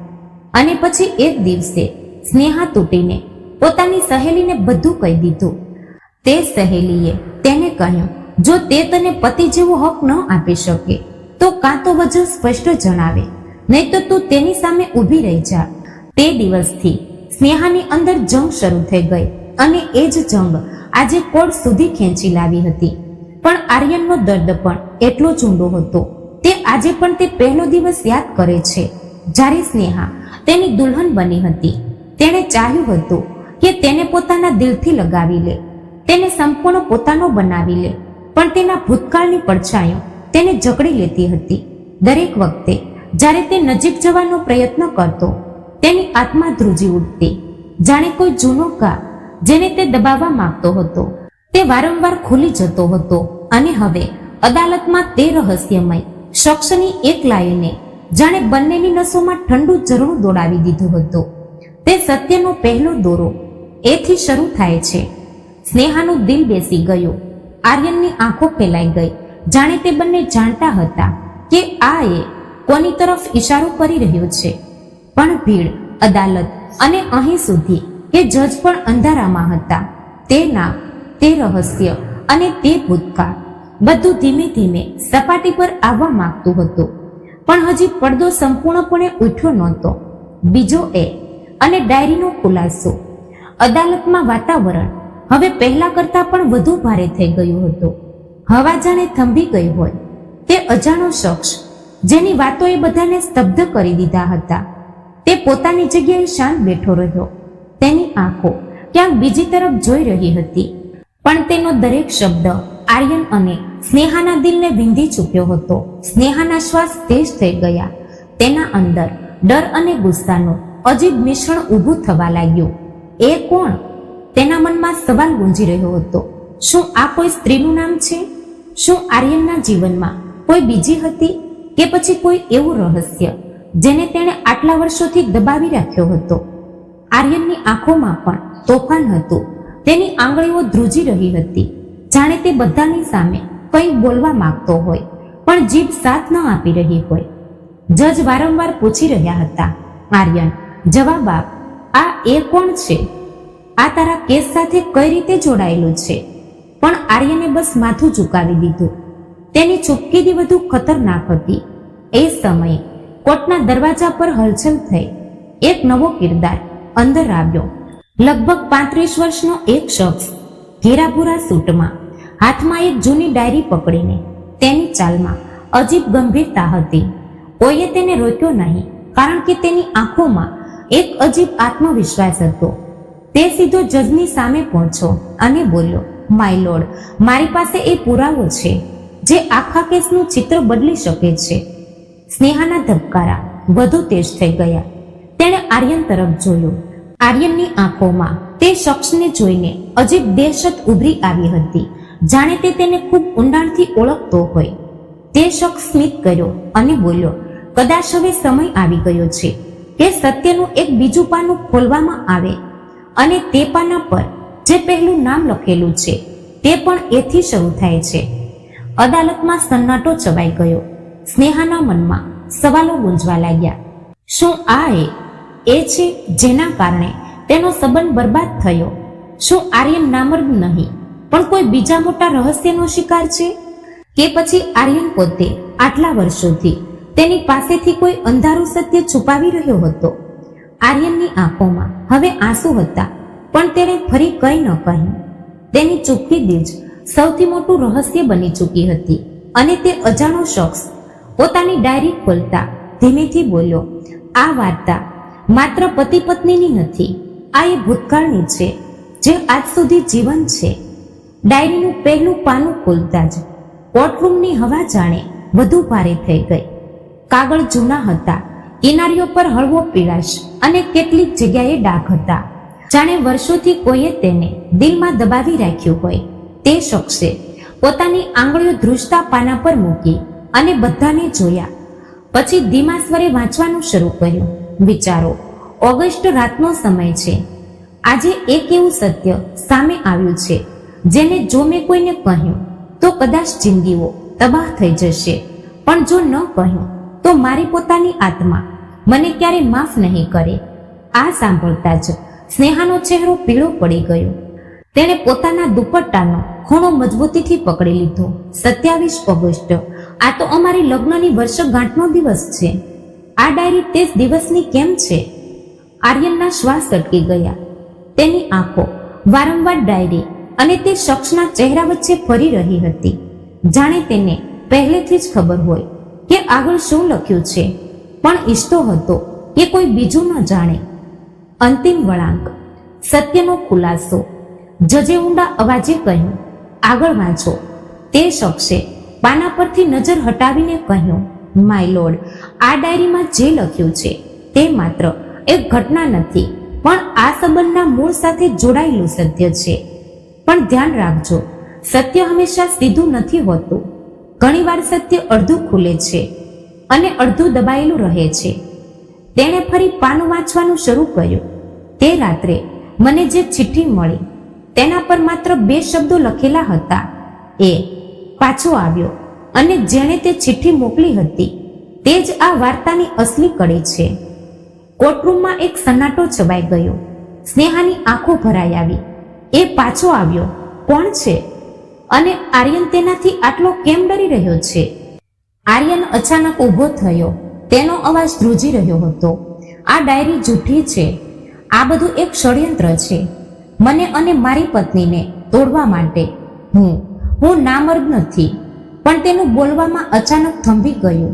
Speaker 1: અને પછી એક દિવસે સ્નેહા તૂટીને પોતાની સહેલીને બધું કહી દીધું. તે સહેલીએ તેને કહ્યું, જો તે તને પતિ જેવો હક ન આપી શકે તો કાં તો વજહ સ્પષ્ટ જણાવે, નહીં તો તું તેની સામે ઊભી રહી જા. તે દિવસથી સ્નેહાની અંદર જંગ શરૂ થઈ ગઈ અને એ જ જંગ આજે કોર્ટ સુધી ખેંચી લાવી હતી. પણ આર્યનનો દર્દ પણ એટલો જ ઊંડો હતો. તે આજે પણ તે પહેલો દિવસ યાદ કરે છે જ્યારે સ્નેહા તેની દુલ્હન બની હતી. તેણે ચાહ્યું હતું કે તેને પોતાના દિલથી લગાવી લે, તેને સંપૂર્ણ પોતાનો બનાવી લે, પણ તેના ભૂતકાળની પડછાયો તેને જકડી લેતી હતી. દરેક વખતે જ્યારે તે નજીક જવાનો પ્રયત્ન કરતો, તેની આત્મા ધ્રુજી ઉઠતી, જાણે કોઈ જૂનો ઘા જેને તે દબાવવા માંગતો હતો. તે વારંવાર ખુલી જતો હતો અને હવે અદાલતમાં તે રહસ્યમય શખ્સની એક લાઈને જાણે બંનેની નસોમાં ઠંડુ ઝરણું દોડાવી દીધું હતું. તે સત્યનો પહેલો દોરો એથી શરૂ થાય છે. સ્નેહાનું દિલ બેસી ગયું. આર્યનની આંખો ફેલાઈ ગઈ, જાણે તે બંને જાણતા હતા કે આ એ કોની તરફ ઈશારો કરી રહ્યો છે. પણ ભીડ, અદાલત અને અહીં સુધી કે જજ પણ અંધારામાં હતા. તે નામ, તે રહસ્ય અને તે ભૂતકાળ બધું ધીમે ધીમે સપાટી પર આવવા માંગતું હતું. પણ હજી પડદો સંપૂર્ણપણે ઉઠ્યો નહોતો. બીજો એ અને ડાયરીનો ખુલાસો. અદાલતમાં વાતાવરણ હવે પહેલા કરતા પણ વધુ ભારે થઈ ગયું હતું. હવા જાણે થંભી ગઈ હોય. તે અજાણો શખ્સ જેની વાતોએ બધાને સ્તબ્ધ કરી દીધા હતા, તે પોતાની જગ્યાએ શાંત બેઠો રહ્યો. તેની આંખો ક્યાંક બીજી તરફ જોઈ રહી હતી, પણ તેનો દરેક શબ્દ આર્યન અને સ્નેહાના દિલને વિંધી ચૂક્યો હતો. સ્નેહાના શ્વાસ તેજ થઈ ગયા. તેના અંદર ડર અને ગુસ્સાનું અજીબ મિશ્રણ ઊભું થવા લાગ્યું. એ કોણ? તેના મનમાં સવાલ ગુંજી રહ્યો હતો. શું આ કોઈ સ્ત્રીનું નામ છે? શું આર્યનના જીવનમાં કોઈ બીજી હતી, કે પછી કોઈ એવું રહસ્ય જેને તેણે આટલા વર્ષોથી દબાવી રાખ્યો હતો? આર્યનની આંખોમાં પણ તોફાન હતું. તેની આંગળીઓ ધ્રુજી રહી હતી, જાણે તે બધાની સામે કંઈ બોલવા માંગતો હોય, પણ જીભ સાથ ન આપી રહી હોય. જજ વારંવાર પૂછી રહ્યા હતા, આર્યન, જવાબ આપ. આ એ કોણ છે? આ તારા કેસ સાથે કઈ રીતે જોડાયેલું છે? પણ આર્યને બસ માથું ઝુકાવી દીધું. તેની ચૂપકીદી વધુ ખતરનાક હતી. એ સમયે કોર્ટના દરવાજા પર હલચલ થઈ. એક નવો કિરદાર અંદર આવ્યો. લગભગ 35 વર્ષનો એક શખ્સ, ઘેરાભૂરા સૂટમાં, હાથમાં એક જૂની ડાયરી પકડીને. તેની ચાલમાં અજીબ ગંભીરતા હતી. કોઈએ તેને રોક્યો નહીં, કારણ કે તેની આંખોમાં એક અજીબ આત્મવિશ્વાસ હતો. તે સીધો જજની સામે પહોંચ્યો અને બોલ્યો, માય લોર્ડ, મારી પાસે એ પુરાવો છે જે આખા કેસનું ચિત્ર બદલી શકે છે. સ્નેહાના ધબકારા વધુ તેજ થઈ ગયા. તેણે આર્યન તરફ જોયું. આર્યનની આંખોમાં તે શખ્સને જોઈને અજીબ દહેશત ઉભરી આવી હતી, જાણે તે તેને ખૂબ ઊંડાણથી ઓળખતો હોય. તે શખ્સ સ્મિત કર્યો અને બોલ્યો, કદાચ હવે સમય આવી ગયો છે કે સત્યનું એક બીજું પાનું ખોલવામાં આવે, અને તે પાના પર જે પહેલું નામ લખેલું છે તે પણ એથી શરૂ થાય છે. અદાલતમાં સન્નાટો છવાઈ ગયો. સ્નેહાના મનમાં સવાલો ગુંજવા લાગ્યા. શું આ એ છે જેના કારણે તેનો સંબંધ બરબાદ થયો? શું આર્યન નામર્દ નહીં, પણ કોઈ બીજા મોટા રહસ્યનો શિકાર છે? કે પછી આર્યન પોતે આટલા વર્ષોથી તેની પાસેથી કોઈ અંધારું સત્ય છુપાવી રહ્યો હતો? આર્યનની આંખોમાં હવે આંસુ હતા, પણ તેણે ફરી કંઈ ન કહ્યું. તેની ચૂપકીદી જ સૌથી મોટું રહસ્ય બની ચૂકી હતી. અને તે અજાણો શખ્સ પોતાની ડાયરી ખોલતા ધીમેથી બોલ્યો, આ વાર્તા માત્ર પતિ પત્નીની નથી, આ એ ભૂતકાળની છે જે આજ સુધી જીવંત છે. ડાયરીનું પહેલું પાનું ખોલતા જ કોર્ટરૂમની હવા જાણે વધુ ભારે થઈ ગઈ. કાગળ જૂના હતા, કિનારીઓ પર હળવો પીળાશ અને કેટલીક જગ્યાએ ડાઘ હતા, જાણે વર્ષોથી કોઈએ તેને દિલમાં દબાવી રાખ્યું હોય. તે શખ્સે પોતાની આંગળીઓ ધ્રુજતા પાના પર મૂકી અને બધાને જોયા. પછી ધીમા સ્વરે વાંચવાનું શરૂ કર્યું. વિચારો, ઓગસ્ટ રાતનો સમય છે. આજે એક એવું સત્ય સામે આવ્યું છે જેને જો મેં કોઈને કહ્યું તો કદાચ જિંદગીઓ તબાહ થઈ જશે, પણ જો ન કહ્યું તો મારી પોતાની આત્મા મને ક્યારે માફ નહીં કરે. આ સાંભળતા જ સ્નેહાનો ચહેરો પીળો પડી ગયો. તેણે પોતાના દુપટ્ટાનો ખૂણો મજબૂતીથી પકડી લીધો. 27 ઓગસ્ટ, આ તો અમારી લગ્નની વર્ષગાંઠનો દિવસ છે. આ ડાયરી તે જ દિવસની કેમ છે? આર્યનના શ્વાસ અટકી ગયા. તેની આંખો વારંવાર ડાયરી અને તે શખ્સના ચહેરા વચ્ચે ફરી રહી હતી, જાણે તેને પહેલેથી જ ખબર હોય કે આગળ શું લખ્યું છે, પણ ઈચ્છતો હતો કે કોઈ બીજું ન જાણે. અંતિમ વળાંક, સત્યનો ખુલાસો. જજે ઊંડા અવાજે કહ્યું, આગળ વાંચો. તે શખ્સે પાના પરથી નજર હટાવીને કહ્યું, માય લોર્ડ, આ ડાયરીમાં જે લખ્યું છે તે માત્ર એક ઘટના નથી, પણ આ સંબંધના મૂળ સાથે જોડાયેલું સત્ય છે. પણ ધ્યાન રાખજો, સત્ય હંમેશા સીધું નથી હોતું. ઘણીવાર સત્ય અડધું ખુલે છે અને અડધું દબાયેલું રહે છે. તેણે ફરી પાનું વાંચવાનું શરૂ કર્યું. તે રાત્રે મને જે ચિઠ્ઠી મળી તેના પર માત્ર 2 શબ્દો લખેલા હતા. એ પાછો આવ્યો અને જેણે તે ચિઠ્ઠી મોકલી હતી તે જ આ વાર્તાની અસલી કડી છે. કોર્ટરૂમમાં એક સન્નાટો છવાઈ ગયો. સ્નેહાની આંખો ભરાઈ આવી. એ પાછો આવ્યો કોણ છે? અને આર્યન તેનાથી આટલો કેમ ડરી રહ્યો છે? આર્યન અચાનક ઊભો થયો. તેનો અવાજ ધ્રુજી રહ્યો હતો. આ ડાયરી જૂઠી છે. આ બધું એક ષડયંત્ર છે મને અને મારી પત્નીને તોડવા માટે. હું નામર્દ નથી. પણ તેનું બોલવામાં અચાનક થંભી ગયું.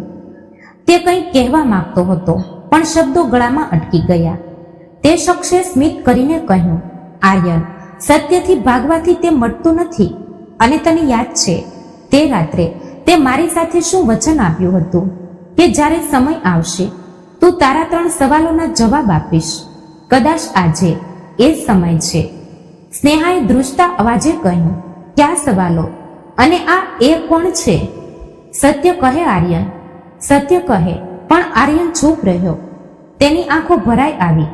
Speaker 1: તે કંઈ કહેવા માંગતો હતો પણ શબ્દો ગળામાં અટકી ગયા. તે શખ્સે સ્મિત કરીને કહ્યું, આર્યન, સત્યથી ભાગવાથી તે મટતું નથી. અને તને યાદ છે તે રાત્રે તે મારી સાથે શું વચન આપ્યું હતું કે જ્યારે સમય આવશે તું તારા 3 સવાલોના જવાબ આપીશ. કદાચ આજે એ સમય છે. સ્નેહાએ ધ્રુજતા અવાજે કહ્યું, ક્યાં સવાલો? અને આ એ કોણ છે? સત્ય કહે આર્યન, સત્ય કહે. પણ આર્યન ચૂપ રહ્યો. તેની આંખો ભરાઈ આવી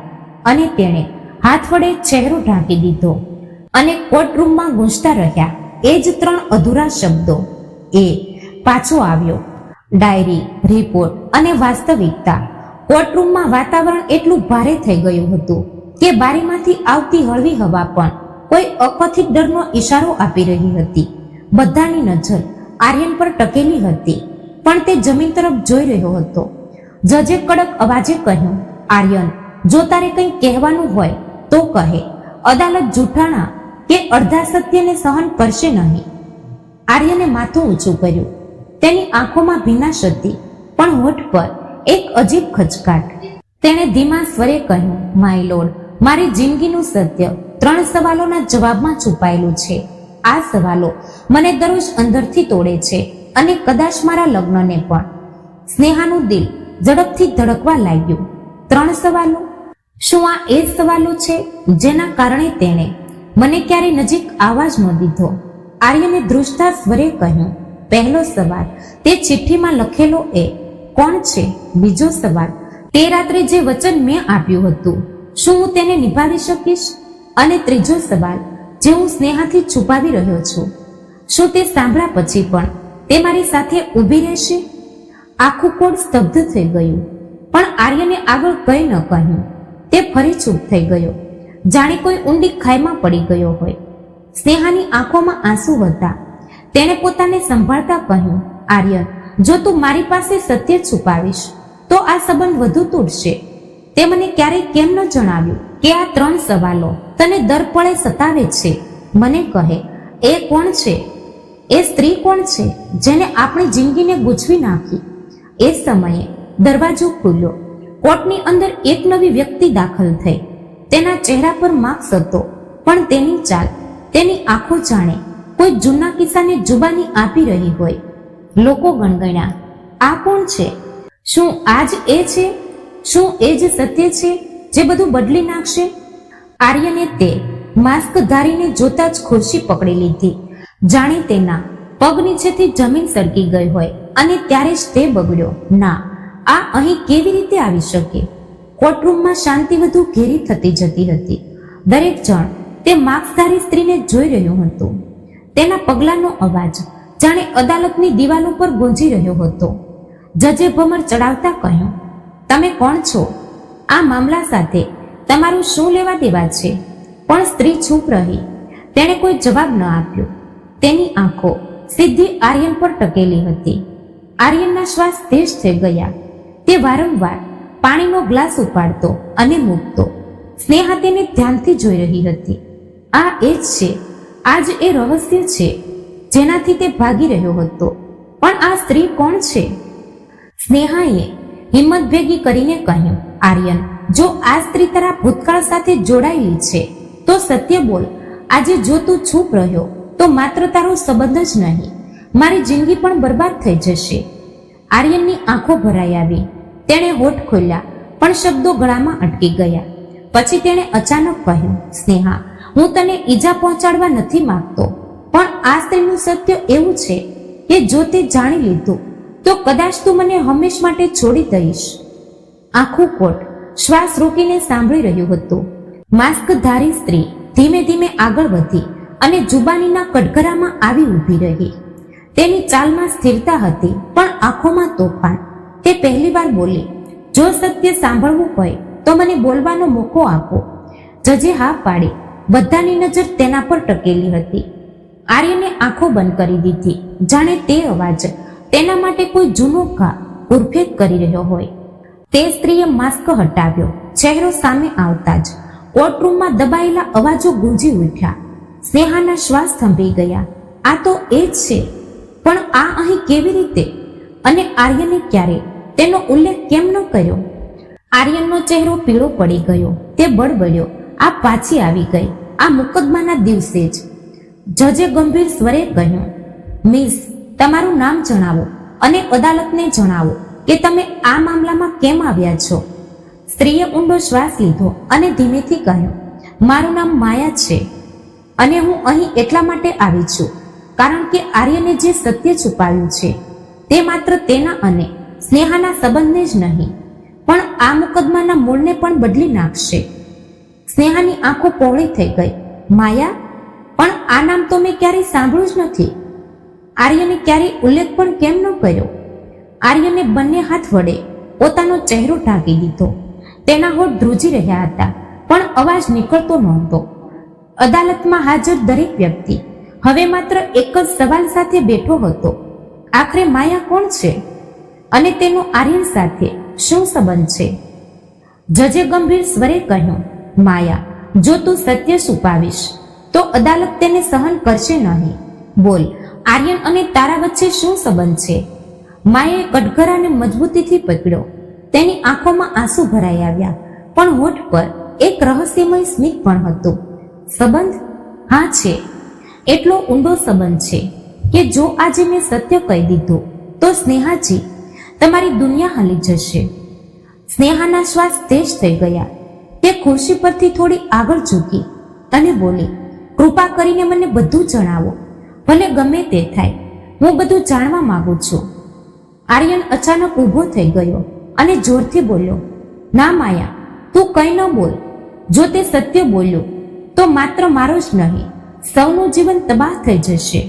Speaker 1: અને તેણે હાથ વડે ચહેરો ઢાંકી દીધો અને કોર્ટરૂમમાં ગૂંજતા રહ્યા એ જ 3 અધૂરા શબ્દો. એ પાછો આવ્યો. ડાયરી, રિપોર્ટ અને વાસ્તવિકતા. કોર્ટરૂમમાં વાતાવરણ એટલું ભારે થઈ ગયું હતું કે બારીમાંથી આવતી હળવી હવા પણ કોઈ અકથિત ડરનો ઈશારો આપી રહી હતી. બધાની નજર આર્યન પર ટકેલી હતી પણ તે જમીન તરફ જોઈ રહ્યો હતો. જજે કડક અવાજે કહ્યું, આર્યન, જો તારે કંઈ કહેવાનું હોય તો કહે. અદાલત જૂઠાણા કે અડધા સત્યને સહન કરશે નહીં. આર્યને માથું ઊંચું કર્યું. તેની આંખોમાં ભીનાશ હતી પણ હોઠ પર એક અજીબ ખચકાટ. તેણે ધીમા સ્વરે કહ્યું, માય લોર્ડ, મારી જિંદગીનું સત્ય 3 સવાલોના જવાબમાં છુપાયેલું છે. આ સવાલો મને દરરોજ અંદરથી તોડે છે અને કદાચ મારા લગ્નને પણ. સ્નેહાનું દિલ ઝડપથી ધડકવા લાગ્યું. 3 સવાલો? શું આ એ જ સવાલો છે જેના કારણે તેણે મને ક્યારે નજીક આવવા જ ન દીધો? આર્યને ધ્રુજતા સ્વરે કહ્યું, પહેલો સવાલ, તે ચિઠ્ઠીમાં લખેલો એ કોણ છે? બીજો સવાલ, તે રાત્રે જે વચન મેં આપ્યું હતું શું હું તેને નિભાવી શકીશ? અને ત્રીજો સવાલ, જે હું સ્નેહાથી છુપાવી રહ્યો છું, શું તે સાંભળ્યા પછી પણ તે મારી સાથે ઊભી રહેશે? આખું કોર્ટ સ્તબ્ધ થઈ ગયું પણ આર્યને આગળ કંઈ ન કહ્યું. તે ફરી ચૂપ થઈ ગયો, જાણે કોઈ ઊંડી ખાઈમાં પડી ગયો હોય. સ્નેહાની આંખોમાં આંસુ હતા. તેણે પોતાને સંભાળતા કહ્યું, આર્યન, જો તું મારી પાસે સત્ય છુપાવીશ તો આ સંબંધ વધુ તૂટશે. તે મને ક્યારેય કેમ ન જણાવ્યું કે આ 3 સવાલો તને દર પળે સતાવે છે? મને કહે, એ કોણ છે? એ સ્ત્રી કોણ છે જેને આપણી જિંદગીને ગૂંચવી નાખી? એ સમયે દરવાજો ખુલ્યો. કોર્ટની અંદર એક નવી વ્યક્તિ દાખલ થઈ. તેના ચહેરા પર માસ્ક હતો પણ તેની ચાલ, તેની આંખો જાણે કોઈ જૂના કિસ્સાને જુબાની આપી રહી હોય. લોકો ગણગણ્યા, આ કોણ છે? શું આ જ એ છે? શું એ જ સત્ય છે જે બધું બદલી નાખશે? આર્યને તે માસ્ક ધારીને જોતા જ ખુરશી પકડી લીધી, જાણે તેના પગ નીચેથી જમીન સરકી ગઈ હોય. અને ત્યારે જ તે બગડ્યો, ના, આ અહીં કેવી રીતે આવી શકે? કોર્ટરૂમમાં શાંતિ વધુ ઘેરી થતી જતી હતી. દરેક જણ તે માસ્કધારી સ્ત્રીને જોઈ રહ્યું હતું. તેના પગલાંનો અવાજ જાણે અદાલતની દિવાલો પર ગુંજી રહ્યો હતો. જજે ભમર ચડાવતા કહ્યું, તમે કોણ છો? આ મામલા સાથે તમારું શું લેવા દેવા છે? પણ સ્ત્રી ચૂપ રહી. તેણે કોઈ જવાબ ન આપ્યો. તેની આંખો સીધી આર્યન પર ટકેલી હતી. આર્યનના શ્વાસ તેજ થઈ ગયા. તે વારંવાર પાણીનો ગ્લાસ ઉપાડતો અને મૂકતો. સ્નેહા તેને ધ્યાનથી જોઈ રહી હતી. આ એ જ છે, આ જ એ રહસ્ય છે જેનાથી તે ભાગી રહ્યો હતો. પણ આ સ્ત્રી કોણ છે? સ્નેહાએ હિંમત ભેગી કરીને કહ્યું, આર્યન, જો આ સ્ત્રી તારા ભૂતકાળ સાથે જોડાયેલી છે તો સત્ય બોલ. આજે જો તું ચૂપ રહ્યો તો માત્ર તારો સંબંધ જ નહીં, મારી જિંદગી પણ બરબાદ થઈ જશે. આર્યનની આંખો ભરાઈ આવી. તેણે હોઠ ખોલ્યા પણ શબ્દો ગળામાં અટકી ગયા. પછી તેણે અચાનક કહ્યું, સ્નેહા, હું તને ઈજા પહોંચાડવા નથી માંગતો, પણ આ સ્ત્રીનું સત્ય એવું છે કે જો તે જાણી લીધું તો કદાચ તું મને હંમેશ માટે છોડી દઈશ. આખું કોર્ટ શ્વાસ રોકીને સાંભળી રહ્યું હતું. માસ્કધારી સ્ત્રી ધીમે ધીમે આગળ વધી અને જુબાનીના કટઘરામાં આવી ઊભી રહી. તેની ચાલમાં સ્થિરતા હતી પણ આંખોમાં તોફાન. તે પહેલીવાર બોલી, જો સત્ય સાંભળવું હોય તો મને બોલવાનો મોકો આપો. જજે હા પાડી. બધાની નજર તેના પર ટકેલી હતી. આર્યને આંખો બંધ કરી દીધી, જાણે તે અવાજ તેના માટે કોઈ જૂનો ઘા ઉર્ફેટ કરી રહ્યો હોય. તે સ્ત્રીએ માસ્ક હટાવ્યો. ચહેરો સામે આવતા જ કોર્ટરૂમમાં દબાયેલા અવાજો ગુંજી ઉઠ્યા. સ્નેહાના શ્વાસ થંભી ગયા. આ તો એ જ છે, પણ આ અહીં કેવી રીતે? અને આર્યને ક્યારે તેનો ઉલ્લેખ કેમ ન કર્યો? આર્યનનો ચહેરો પીળો પડી ગયો. તે બળબડ્યો, આ પાછી આવી ગઈ આ મુકદ્દમાના દિવસે જ. જજે ગંભીર સ્વરે કહ્યું, મિસ, તમારું નામ જણાવો અને અદાલતને જણાવો કે તમે આ મામલામાં કેમ આવ્યા છો. સ્ત્રીએ ઊંડો શ્વાસ લીધો અને ધીમેથી કહ્યું, મારું નામ માયા છે અને હું અહીં એટલા માટે આવી છું કારણ કે આર્યને જે સત્ય છુપાવ્યું છે તે માત્ર તેના અને સ્નેહાના સંબંધને જ નહીં પણ આ મુકદ્દમાના મૂળને પણ બદલી નાખશે. સ્નેહાની આંખો પહોળી થઈ ગઈ. માયા? પણ આ નામ તો મેં ક્યારેય સાંભળ્યું જ નથી. આર્યને ક્યારેય ઉલ્લેખ પણ કેમ ન કર્યો? આર્યને બંને હાથ વડે પોતાનો ચહેરો ઢાંકી દીધો. તેના હોઠ ધ્રુજી રહ્યા હતા પણ અવાજ નીકળતો નહોતો. અદાલતમાં હાજર દરેક વ્યક્તિ હવે માત્ર એક જ સવાલ સાથે બેઠો હતો, આખરે માયા કોણ છે અને તેનો આર્યન સાથે શું સંબંધ છે? જજે ગંભીર સ્વરે કહ્યું, માયા, જો તું સત્ય છુપાવીશ તો અદાલત તેને સહન કરશે નહીં. બોલ, આર્યન અને તારા વચ્ચે શું સંબંધ છે? માયાએ કટઘરાને મજબૂતીથી પકડ્યો. તેની આંખોમાં આંસુ ભરાઈ આવ્યા પણ હોઠ પર એક રહસ્યમય સ્મિત પણ હતું. સંબંધ? હા છે. એટલો ઊંડો સંબંધ છે કે જો આજે મેં સત્ય કહી દીધું તો સ્નેહાજી, તમારી દુનિયા હાલી જશે. સ્નેહાના શ્વાસ તેજ થઈ ગયા. તે ખુરશી પરથી થોડી આગળ ઝૂકી અને બોલી, કૃપા કરીને મને બધું જણાવો, ભલે ગમે તે થાય, હું બધું જાણવા માંગુ છું. આર્યન અચાનક ઊભો થઈ ગયો અને જોરથી બોલ્યો, ના માયા, તું કંઈ ન બોલ. જો તે સત્ય બોલ્યું તો માત્ર મારો જ નહીં, સૌનું જીવન તબાહ થઈ જશે.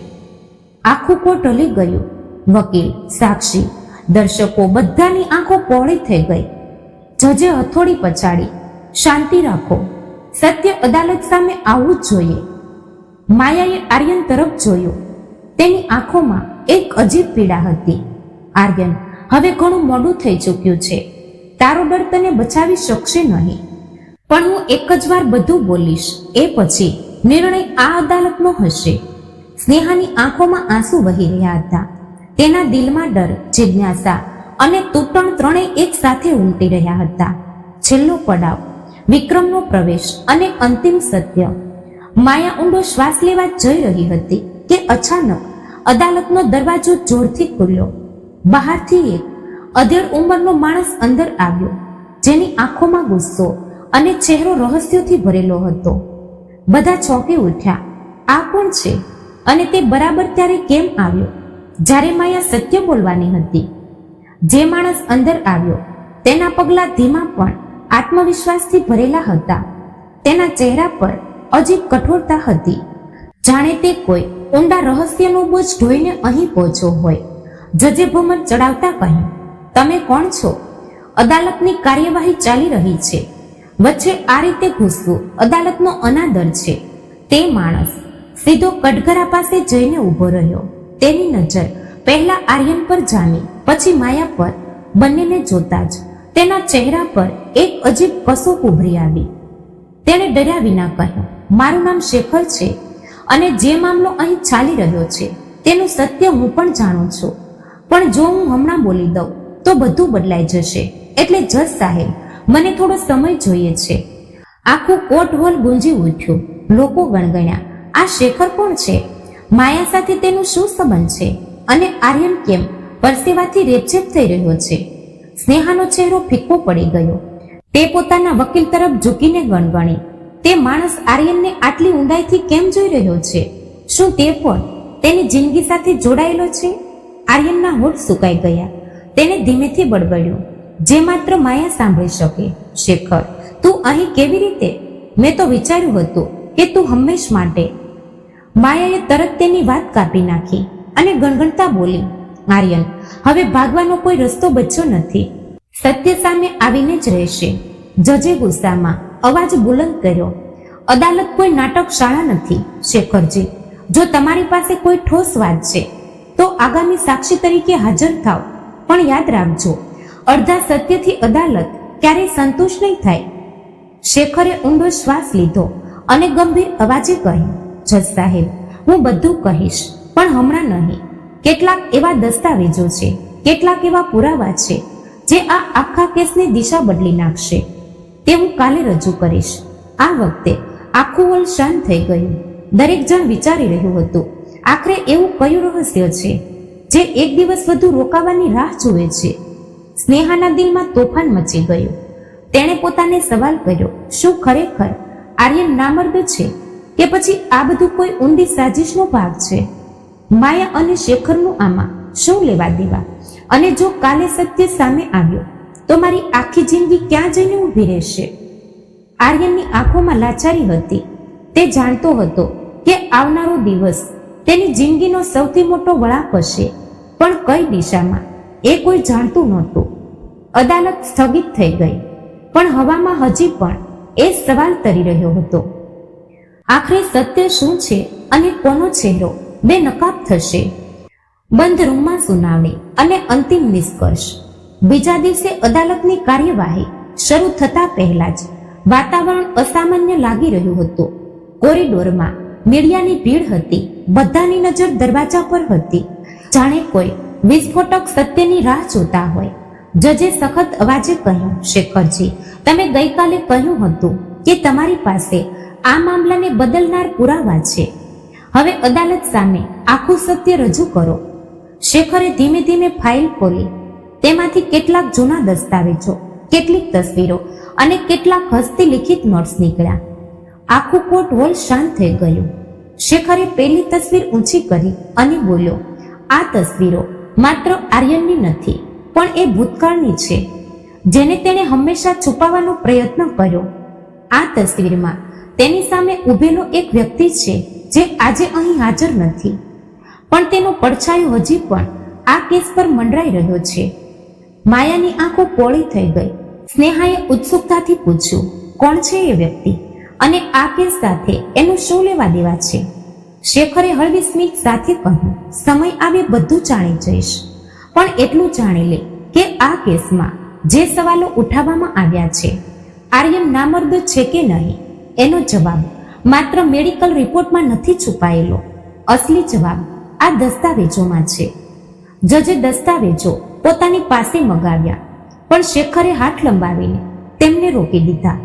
Speaker 1: આખું કોર્ટ હલી ગયું. વકીલ, સાક્ષી, દર્શકો બધાની આંખો પહોળી થઈ ગઈ. જજે હથોડી પછાડી, શાંતિ રાખો, સત્ય અદાલત સામે આવવું જ જોઈએ. માયાએ આર્યન તરફ જોયું. તેની આંખોમાં એક અજીબ પીડા હતી. આર્યન, હવે ઘણું મોડું થઈ ચૂક્યું છે. તારો ડર તને બચાવી શકશે નહીં, પણ હું એક જ વાર બધું બોલીશ, એ પછી નિર્ણય આ અદાલતનો હશે. સ્નેહાની આંખોમાં આંસુ વહી રહ્યા હતા. તેના દિલમાં ડર, જિજ્ઞાસા અને તૂટણ ત્રણેય એક સાથે ઉમટી રહ્યા હતા. છેલ્લો પડાવ, વિક્રમનો પ્રવેશ અને અંતિમ સત્ય. માયા ઊંડો શ્વાસ લેવા જઈ રહી હતી કે અચાનક અદાલતનો દરવાજો જોરથી ખુલ્યો. બહારથી એક અધેડ ઉંમરનો માણસ અંદર આવ્યો, જેની આંખોમાં ગુસ્સો અને ચહેરો રહસ્યોથી ભરેલો હતો. બધા ચોંકી ઉઠ્યા. આ કોણ છે અને તે બરાબર ત્યારે કેમ આવ્યો જ્યારે માયા સત્ય બોલવાની હતી? જે માણસ અંદર આવ્યો તેના પગલાં ધીમા પણ આત્મવિશ્વાસથી ભરેલા હતા. તેના ચહેરા પર અજીબ કઠોરતા હતી, જાણે તે કોઈ ઊંડા રહસ્યનો બોજ ઢોઈને અહીં પહોંચ્યો હોય. જજે ભમર ચડાવતા કહ્યું, તમે કોણ છો? અદાલતની કાર્યવાહી ચાલી રહી છે, વચ્ચે આ રીતે ઘૂસવું અદાલતનો અનાદર છે. તે માણસ સીધો કટઘરા પાસે જઈને ઊભો રહ્યો. તેની નજર પહેલા આર્યન પર જામી, પછી માયા પર. બંનેને જોતા જ તેના ચહેરા પર એક અજીબ કસોક ઉભરી આવી. તેણે ડર્યા વિના કહ્યું, મારું નામ શેખર છે અને જે મામલો અહીં ચાલી રહ્યો છે તેનું સત્ય હું પણ જાણું છું. પણ જો હું હમણાં બોલી દઉં તો બધું બદલાઈ જશે. એટલે જજ સાહેબ, મને થોડો સમય જોઈએ છે. આખું કોર્ટ હોલ ગુંજી ઉઠ્યું. લોકો ગણગણ્યા, આ શેખર કોણ છે? માયા સાથે તેનું શું સંબંધ છે? અને આર્યન કેમ પરસેવાથી રેપઝેપ થઈ રહ્યો છે? સ્નેહાનો ચહેરો ફીકો પડી ગયો. તે પોતાના વકીલ તરફ ઝૂકીને ગણગણી. તે માણસ આર્યનને આટલી ઊંડાઈથી કેમ જોઈ રહ્યો છે? શું તે પણ તેની જિંદગી સાથે જોડાયેલો છે? આર્યનના હોઠ સુકાઈ ગયા. તેને ધીમેથી બડબડ્યું, જે માત્ર માયા સાંભળી શકે. શેખર, તું અહીં કેવી રીતે? મેં તો વિચાર્યું હતું કે તું હંમેશ માટે. માયાએ તરત તેની વાત કાપી નાખી અને ગણગણતા બોલી, આર્યન, હવે ભાગવાનો કોઈ રસ્તો બચ્યો નથી. સત્ય સામે આવીને જ રહેશે. જજે ગુસ્સામાં અવાજ બુલંદ કર્યો, અદાલત કોઈ નાટક શાળા નથી. શેખરજી, જો તમારી પાસે કોઈ ઠોસ વાત છે તો આગામી સાક્ષી તરીકે હાજર થાવ, પણ યાદ રાખજો, અડધા સત્યથી અદાલત ક્યારેય સંતુષ્ટ નહીં થાય. શેખરે ઊંડો શ્વાસ લીધો અને ગંભીર અવાજે કહ્યું, જજ સાહેબ, હું બધું કહીશ, પણ હમણાં નહીં. કેટલાક એવા દસ્તાવેજો છે, કેટલાક એવા પુરાવા છે જે આ આખા કેસની દિશા બદલી નાખશે. તે હું કાલે રજૂ કરીશ. આ વખતે આખું હોલ શાંત થઈ ગયું. દરેક જણ વિચારી રહ્યું હતું, આખરે એવું કયું રહસ્ય છે જે એક દિવસ વધુ રોકાવાની રાહ જુએ છે? સ્નેહાના દિલમાં તોફાન મચી ગયું. તેણે પોતાને સવાલ કર્યો, શું ખરેખર આર્યન નામર્દ છે કે પછી આ બધું કોઈ ઊંડી સાજિશનો ભાગ છે? માયા અને શેખરનું આમાં શું લેવા દેવા? અને જો કાલે સત્ય સામે આવ્યો તો મારી આખી જિંદગી ક્યાં જઈને ઊભી રહેશે? આર્યનની આંખોમાં લાચારી હતી. તે જાણતો હતો કે આવનારો દિવસ તેની જિંદગીનો સૌથી મોટો વળાંક હશે, પણ કઈ દિશામાં એ કોઈ જાણતું નહોતું. અદાલત સ્થગિત થઈ ગઈ, પણ હવામાં હજી પણ એ સવાલ તરી રહ્યો હતો, આખરે સત્ય શું છે અને કોનો ચહેરો બેનકાબ થશે? બંધ રૂમમાં સુનાવણી અને અંતિમ નિષ્કર્ષ. બીજા દિવસે અદાલતની કાર્યવાહી શરૂ થતા પહેલા જ વાતાવરણ અસામાન્ય લાગી રહ્યું હતું. કોરિડોરમાં મીડિયાની ભીડ હતી. બધાની નજર દરવાજા પર હતી, જાણે કોઈ વિસ્ફોટક સત્યની રાહ જોતા હોય. જજે સખત અવાજે કહ્યું, શેખરજી, તમે ગઈકાલે કહ્યું હતું કે તમારી પાસે આ મામલાને બદલનાર પુરાવા છે. હવે અદાલત સામે આખું સત્ય રજૂ કરો. શેખરે ધીમે ધીમે ફાઇલ ખોલી. તેમાંથી કેટલાક જૂના દસ્તાવેજો, કેટલીક તસવીરો અને કેટલાક હસ્તલિખિત નોટ્સ નીકળ્યા. આખું કોર્ટ હોલ શાંત થઈ ગયું. શેખરે પહેલી તસવીર ઊંચી કરી અને બોલ્યો, આ તસવીરો માત્ર આર્યનની નથી, પણ એ ભૂતકાળની છે જેને તેણે હંમેશા છુપાવવાનો પ્રયત્ન કર્યો. આ તસવીરમાં તેની સામે ઊભેલો એક વ્યક્તિ છે જે આજે અહીં હાજર નથી, પણ તેનો પડછાયો હજી પણ આ કેસ પર મંડરાઈ રહ્યો છે. માયાની આંખો પોળી થઈ ગઈ. સ્નેહાએ ઉત્સુકતાથી પૂછ્યું, કોણ છે એ વ્યક્તિ અને આ કેસ સાથે એનું શું લેવા દેવા છે? શેખરે હળવી સ્મિત સાથે કહ્યું, સમય આવે બધું જાણી જઈશ, પણ એટલું જાણી લે કે આ કેસમાં જે સવાલો ઉઠાવવામાં આવ્યા છે, આર્યન નામર્દ છે કે નહીં, એનો જવાબ માત્ર મેડિકલ રિપોર્ટમાં નથી છુપાયેલો. અસલી જવાબ આ દસ્તાવેજોમાં છે. જજે દસ્તાવેજો પોતાની પાસે મગાવ્યા, પણ શેખરે હાથ લંબાવીને તેમને રોકી દીધા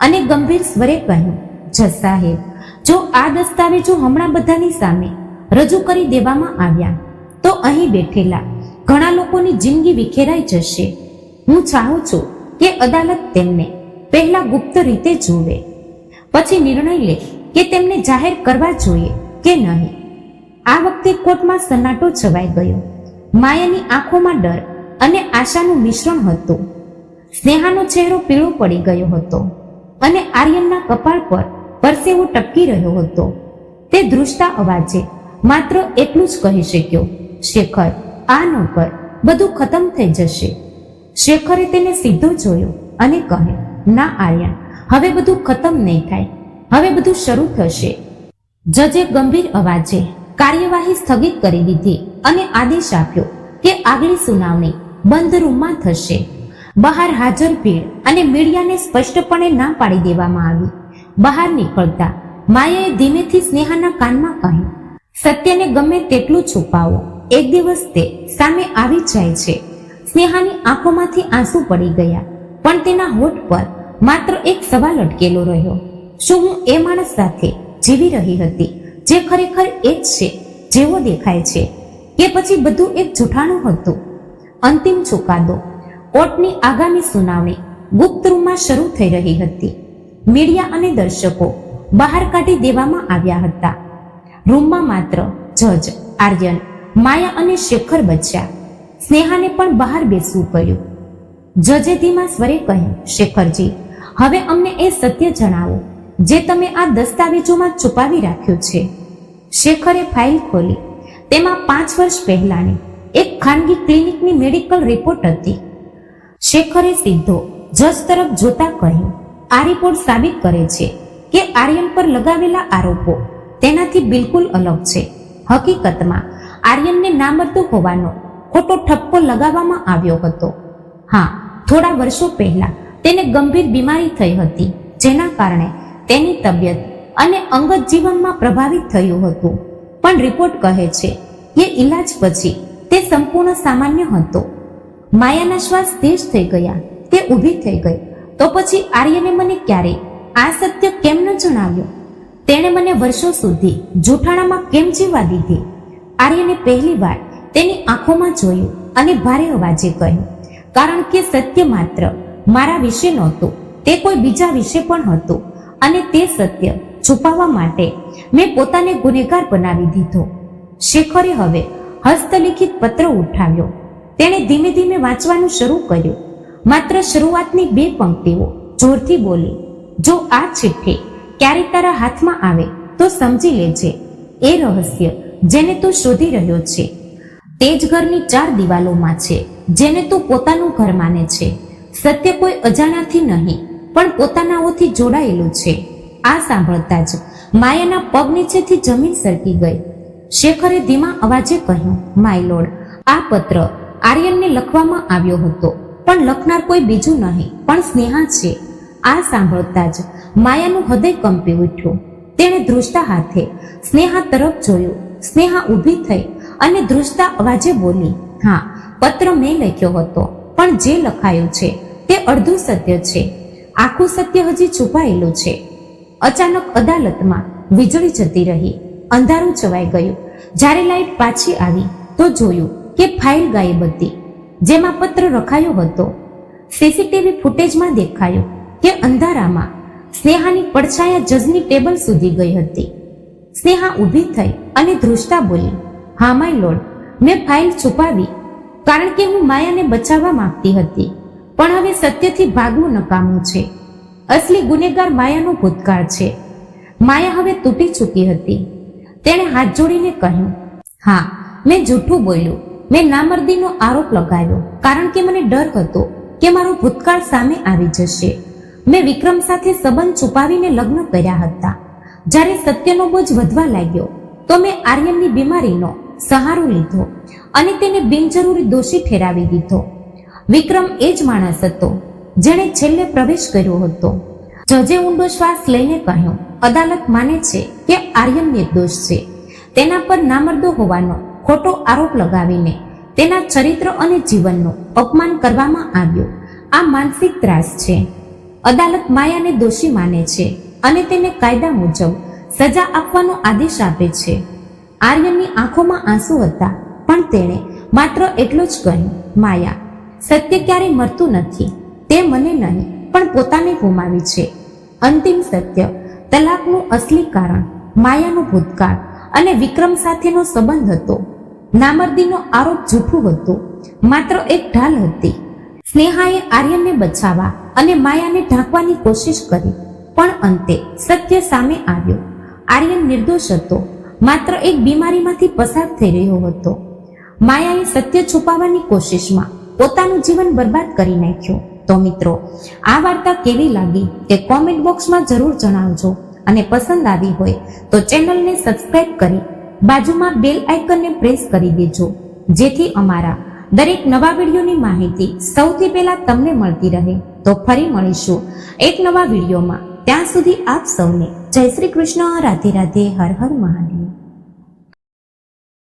Speaker 1: અને ગંભીર સ્વરે કહ્યું, જજ સાહેબ, જો આ દસ્તાવેજો હમણાં બધાની સામે રજૂ કરી દેવામાં આવ્યા તો અહીં બેઠેલા ઘણા લોકોની જિંદગી વિખેરાઈ જશે. હું ચાહું છું કે અદાલત તેમને પહેલા ગુપ્ત રીતે જુએ, પછી નિર્ણય લે કે તેમને જાહેર કરવા જોઈએ કે નહીં. આ વખતે કોર્ટમાં સન્નાટો છવાઈ ગયો. માયાની આંખોમાં ડર અને આશાનું મિશ્રણ હતું. સ્નેહાનો ચહેરો પીળો પડી ગયો હતો અને આર્યનના કપાળ પર પરસેવો ટપકી રહ્યો હતો. તે ધ્રુજતા અવાજે માત્ર એટલું જ કહી શક્યો, શેખર, આ ન કર, બધું ખતમ થઈ જશે. શેખરે તેને સીધો જોયો અને કહે, ના આર્યન, હવે બધું ખતમ નહીં થાય, હવે બધું શરૂ થશે. જજે ગંભીર અવાજે કાર્યવાહી સ્થગિત કરી દીધી અને આદેશ આપ્યો કે આગલી સુનાવણી બંધ રૂમમાં થશે. બહાર હાજર ભીડ અને મીડિયાને સ્પષ્ટપણે ના પાડી દેવામાં આવી. બહાર નીકળતા માયાએ ધીમેથી સ્નેહાના કાનમાં કહ્યું, સત્યને ગમે તેટલું છુપાવો, એક દિવસ તે સામે આવી જાય છે. સ્નેહાની આંખોમાંથી આંસુ પડી ગયા, પણ તેના હોઠ પર માત્ર એક સવાલ અટકેલો રહ્યો, શું હું એ માણસ સાથે જીવી રહી હતી જે ખરેખર એ જ છે જેવો દેખાય છે, કે પછી બધું એક જૂઠાણું હતું? અંતિમ ચુકાદો. કોર્ટની આગામી સુનાવણી ગુપ્ત રૂમમાં શરૂ થઈ રહી હતી. મીડિયા અને દર્શકો બહાર કાઢી દેવામાં આવ્યા હતા. રૂમમાં માત્ર જજ, આર્યન માયા અને શેખર બચ્યા. સ્નેહાને પણ બહાર બેસવું પડ્યું. જજે ધીમા સ્વરે કહ્યું, શેખરજી, હવે અમને એ સત્ય જણાવો જે તમે આ દસ્તાવેજોમાં છુપાવી રાખ્યું છે. શેખરે ફાઇલ ખોલી. તેમાં 5 વર્ષ પહેલાની એક ખાનગી ક્લિનિકની મેડિકલ રિપોર્ટ હતી. શેખરે સીધો જજ તરફ જોતા કહ્યું, આ રિપોર્ટ સાબિત કરે છે કે આર્યન પર લગાવેલા આરોપો તેનાથી બિલકુલ અલગ છે. હકીકતમાં આર્યનને નામર્દ હોવાનો ખોટો ઠપકો લગાવવામાં આવ્યો હતો. હા, થોડા વર્ષો પહેલા તેને ગંભીર બીમારી થઈ હતી, જેના કારણે તેની તબિયત અને અંગત જીવનમાં પ્રભાવિત થયું હતું. પણ રિપોર્ટ કહે છે કે ઈલાજ પછી તે સંપૂર્ણ સામાન્ય હતો. માયાના શ્વાસ તેજ થઈ ગયા. તે ઊભી થઈ ગઈ. તો પછી આર્યને મને ક્યારે આ સત્ય કેમ ન જણાવ્યું? તેણે મને વર્ષો સુધી જૂઠાણામાં કેમ જીવવા દીધી? આર્યને પહેલી વાર તેની આંખોમાં જોયું અને ભારે અવાજે કહ્યું, કારણ કે સત્ય માત્ર મારા વિશે નહોતું, તે કોઈ બીજા વિશે પણ હતું, અને તે સત્ય છુપાવવા માટે મેં પોતાને ગુનેગાર બનાવી દીધો. શેખરે હવે હસ્તલિખિત પત્ર ઉઠાવ્યો. તેણે ધીમે ધીમે વાંચવાનું શરૂ કર્યું. માત્ર શરૂઆતની 2 પંક્તિઓ જોરથી બોલી, જો આ ચિઠ્ઠી ક્યારે તારા હાથમાં આવે તો સમજી લેજે, એ રહસ્ય જેને તું શોધી રહ્યો છે તે જ ઘરની 4 દિવાલોમાં છે જેને તું પોતાનું ઘર માને છે. સત્ય કોઈ અજાણ્યાથી નહીં પણ પોતાનાઓથી જોડાયેલું છે. આ સાંભળતા જ માયાના પગ નીચેથી જમીન સરકી ગઈ. શેખરે ધીમા અવાજે કહ્યું, માય લોર્ડ, આ પત્ર આર્યનને લખવામાં આવ્યો હતો, પણ લખનાર કોઈ બીજું નહીં પણ સ્નેહા છે. આ સાંભળતા જ માયાનું હૃદય કંપી ઉઠ્યું. તેણે ધ્રુજતા હાથે સ્નેહા તરફ જોયું. સ્નેહા ઊભી થઈ અને ધ્રુજતા અવાજે બોલી, હા, પત્ર મેં લખ્યો હતો, પણ જે લખાયું છે તે અડધું સત્ય છે. આખું સત્ય હજી છુપાયેલું છે. અચાનક અદાલતમાં વીજળી જતી રહી. અંધારું છવાઈ ગયું. જ્યારે લાઈટ પાછી આવી તો જોયું કે ફાઇલ ગાયબ હતી જેમાં પત્ર રખાયો હતો. સીસીટીવી ફૂટેજમાં દેખાયું કે અંધારામાં સ્નેહાની પડછાયા જજની ટેબલ સુધી ગઈ હતી. સ્નેહા ઊભી થઈ અને ધ્રુજતા બોલી, હા માય લોર્ડ, મેં ફાઇલ છુપાવી કારણ કે હું માયાને બચાવવા માંગતી હતી, પણ હવે સત્યથી ભાગવું નકામું છે. અસલી ગુનેગાર માયાનો ભૂતકાળ છે. માયા હવે તૂટી ચૂકી હતી. તેણે હાથ જોડીને કહ્યું, હા, મેં જૂઠું બોલ્યું. મેં નામર્દીનો આરોપ લગાવ્યો કારણ કે મને ડર હતો કે મારો ભૂતકાળ સામે આવી જશે. મેં વિક્રમ સાથે સંબંધ છુપાવીને લગ્ન કર્યા હતા. જ્યારે સત્યનો બોજ વધવા લાગ્યો તો મેં આર્યનની બીમારીનો સહારો લીધો અને તેને બિનજરૂરી દોષી ઠેરાવી દીધો. વિક્રમ એ જ માણસ હતો જેણે છેલ્લે પ્રવેશ કર્યો હતો. જજે ઊંડો શ્વાસ લઈને કહ્યું, અદાલત માને છે કે આર્યન નિર્દોષ છે. તેના પર નામર્દો હોવાનો ખોટો આરોપ લગાવીને તેના ચરિત્ર અને જીવનનું અપમાન કરવામાં આવ્યું. આ માનસિક ત્રાસ છે. અદાલત માયાને દોષી માને છે અને તેને કાયદા મુજબ સજા આપવાનો આદેશ આપે છે. આર્યનની આંખોમાં આંસુ હતા, પણ તેણે માત્ર એટલું જ કહ્યું, માયા, સત્ય ક્યારેય મરતું નથી. તે મને નહીં પણ પોતાને ગુમાવી છે. અંતિમ સત્ય, તલાકનું અસલી કારણ માયાનો ભૂતકાળ અને વિક્રમ સાથેનો સંબંધ હતો. નામર્દીનો આરોપ જૂઠું હતો, માત્ર એક ઢાલ હતી. સ્નેહાએ આર્યનને બચાવવા અને માયાને ઢાંકવાની કોશિશ કરી, પણ અંતે સત્ય સામે આવ્યો. આર્યન નિર્દોષ હતો, માત્ર એક બીમારીમાંથી પસાર થઈ રહ્યો હતો. માયાએ સત્ય છુપાવવાની કોશિશમાં પોતાનું જીવન બરબાદ કરી નાખ્યું. તો મિત્રો, આ વાર્તા કેવી લાગી તે કોમેન્ટ બોક્સમાં જરૂર જણાવજો, અને પસંદ આવી હોય તો ચેનલને સબસ્ક્રાઇબ કરી બાજુમાં બેલ આઇકનને પ્રેસ કરી દેજો, જેથી અમારા દરેક નવા વિડીયોની માહિતી સૌથી પહેલા તમને મળતી રહે. તો ફરી મળીશું એક નવા વિડીયોમાં. ત્યાં સુધી આપ સૌને જય શ્રી કૃષ્ણ, રાધે રાધે, હર હર મહાદેવ.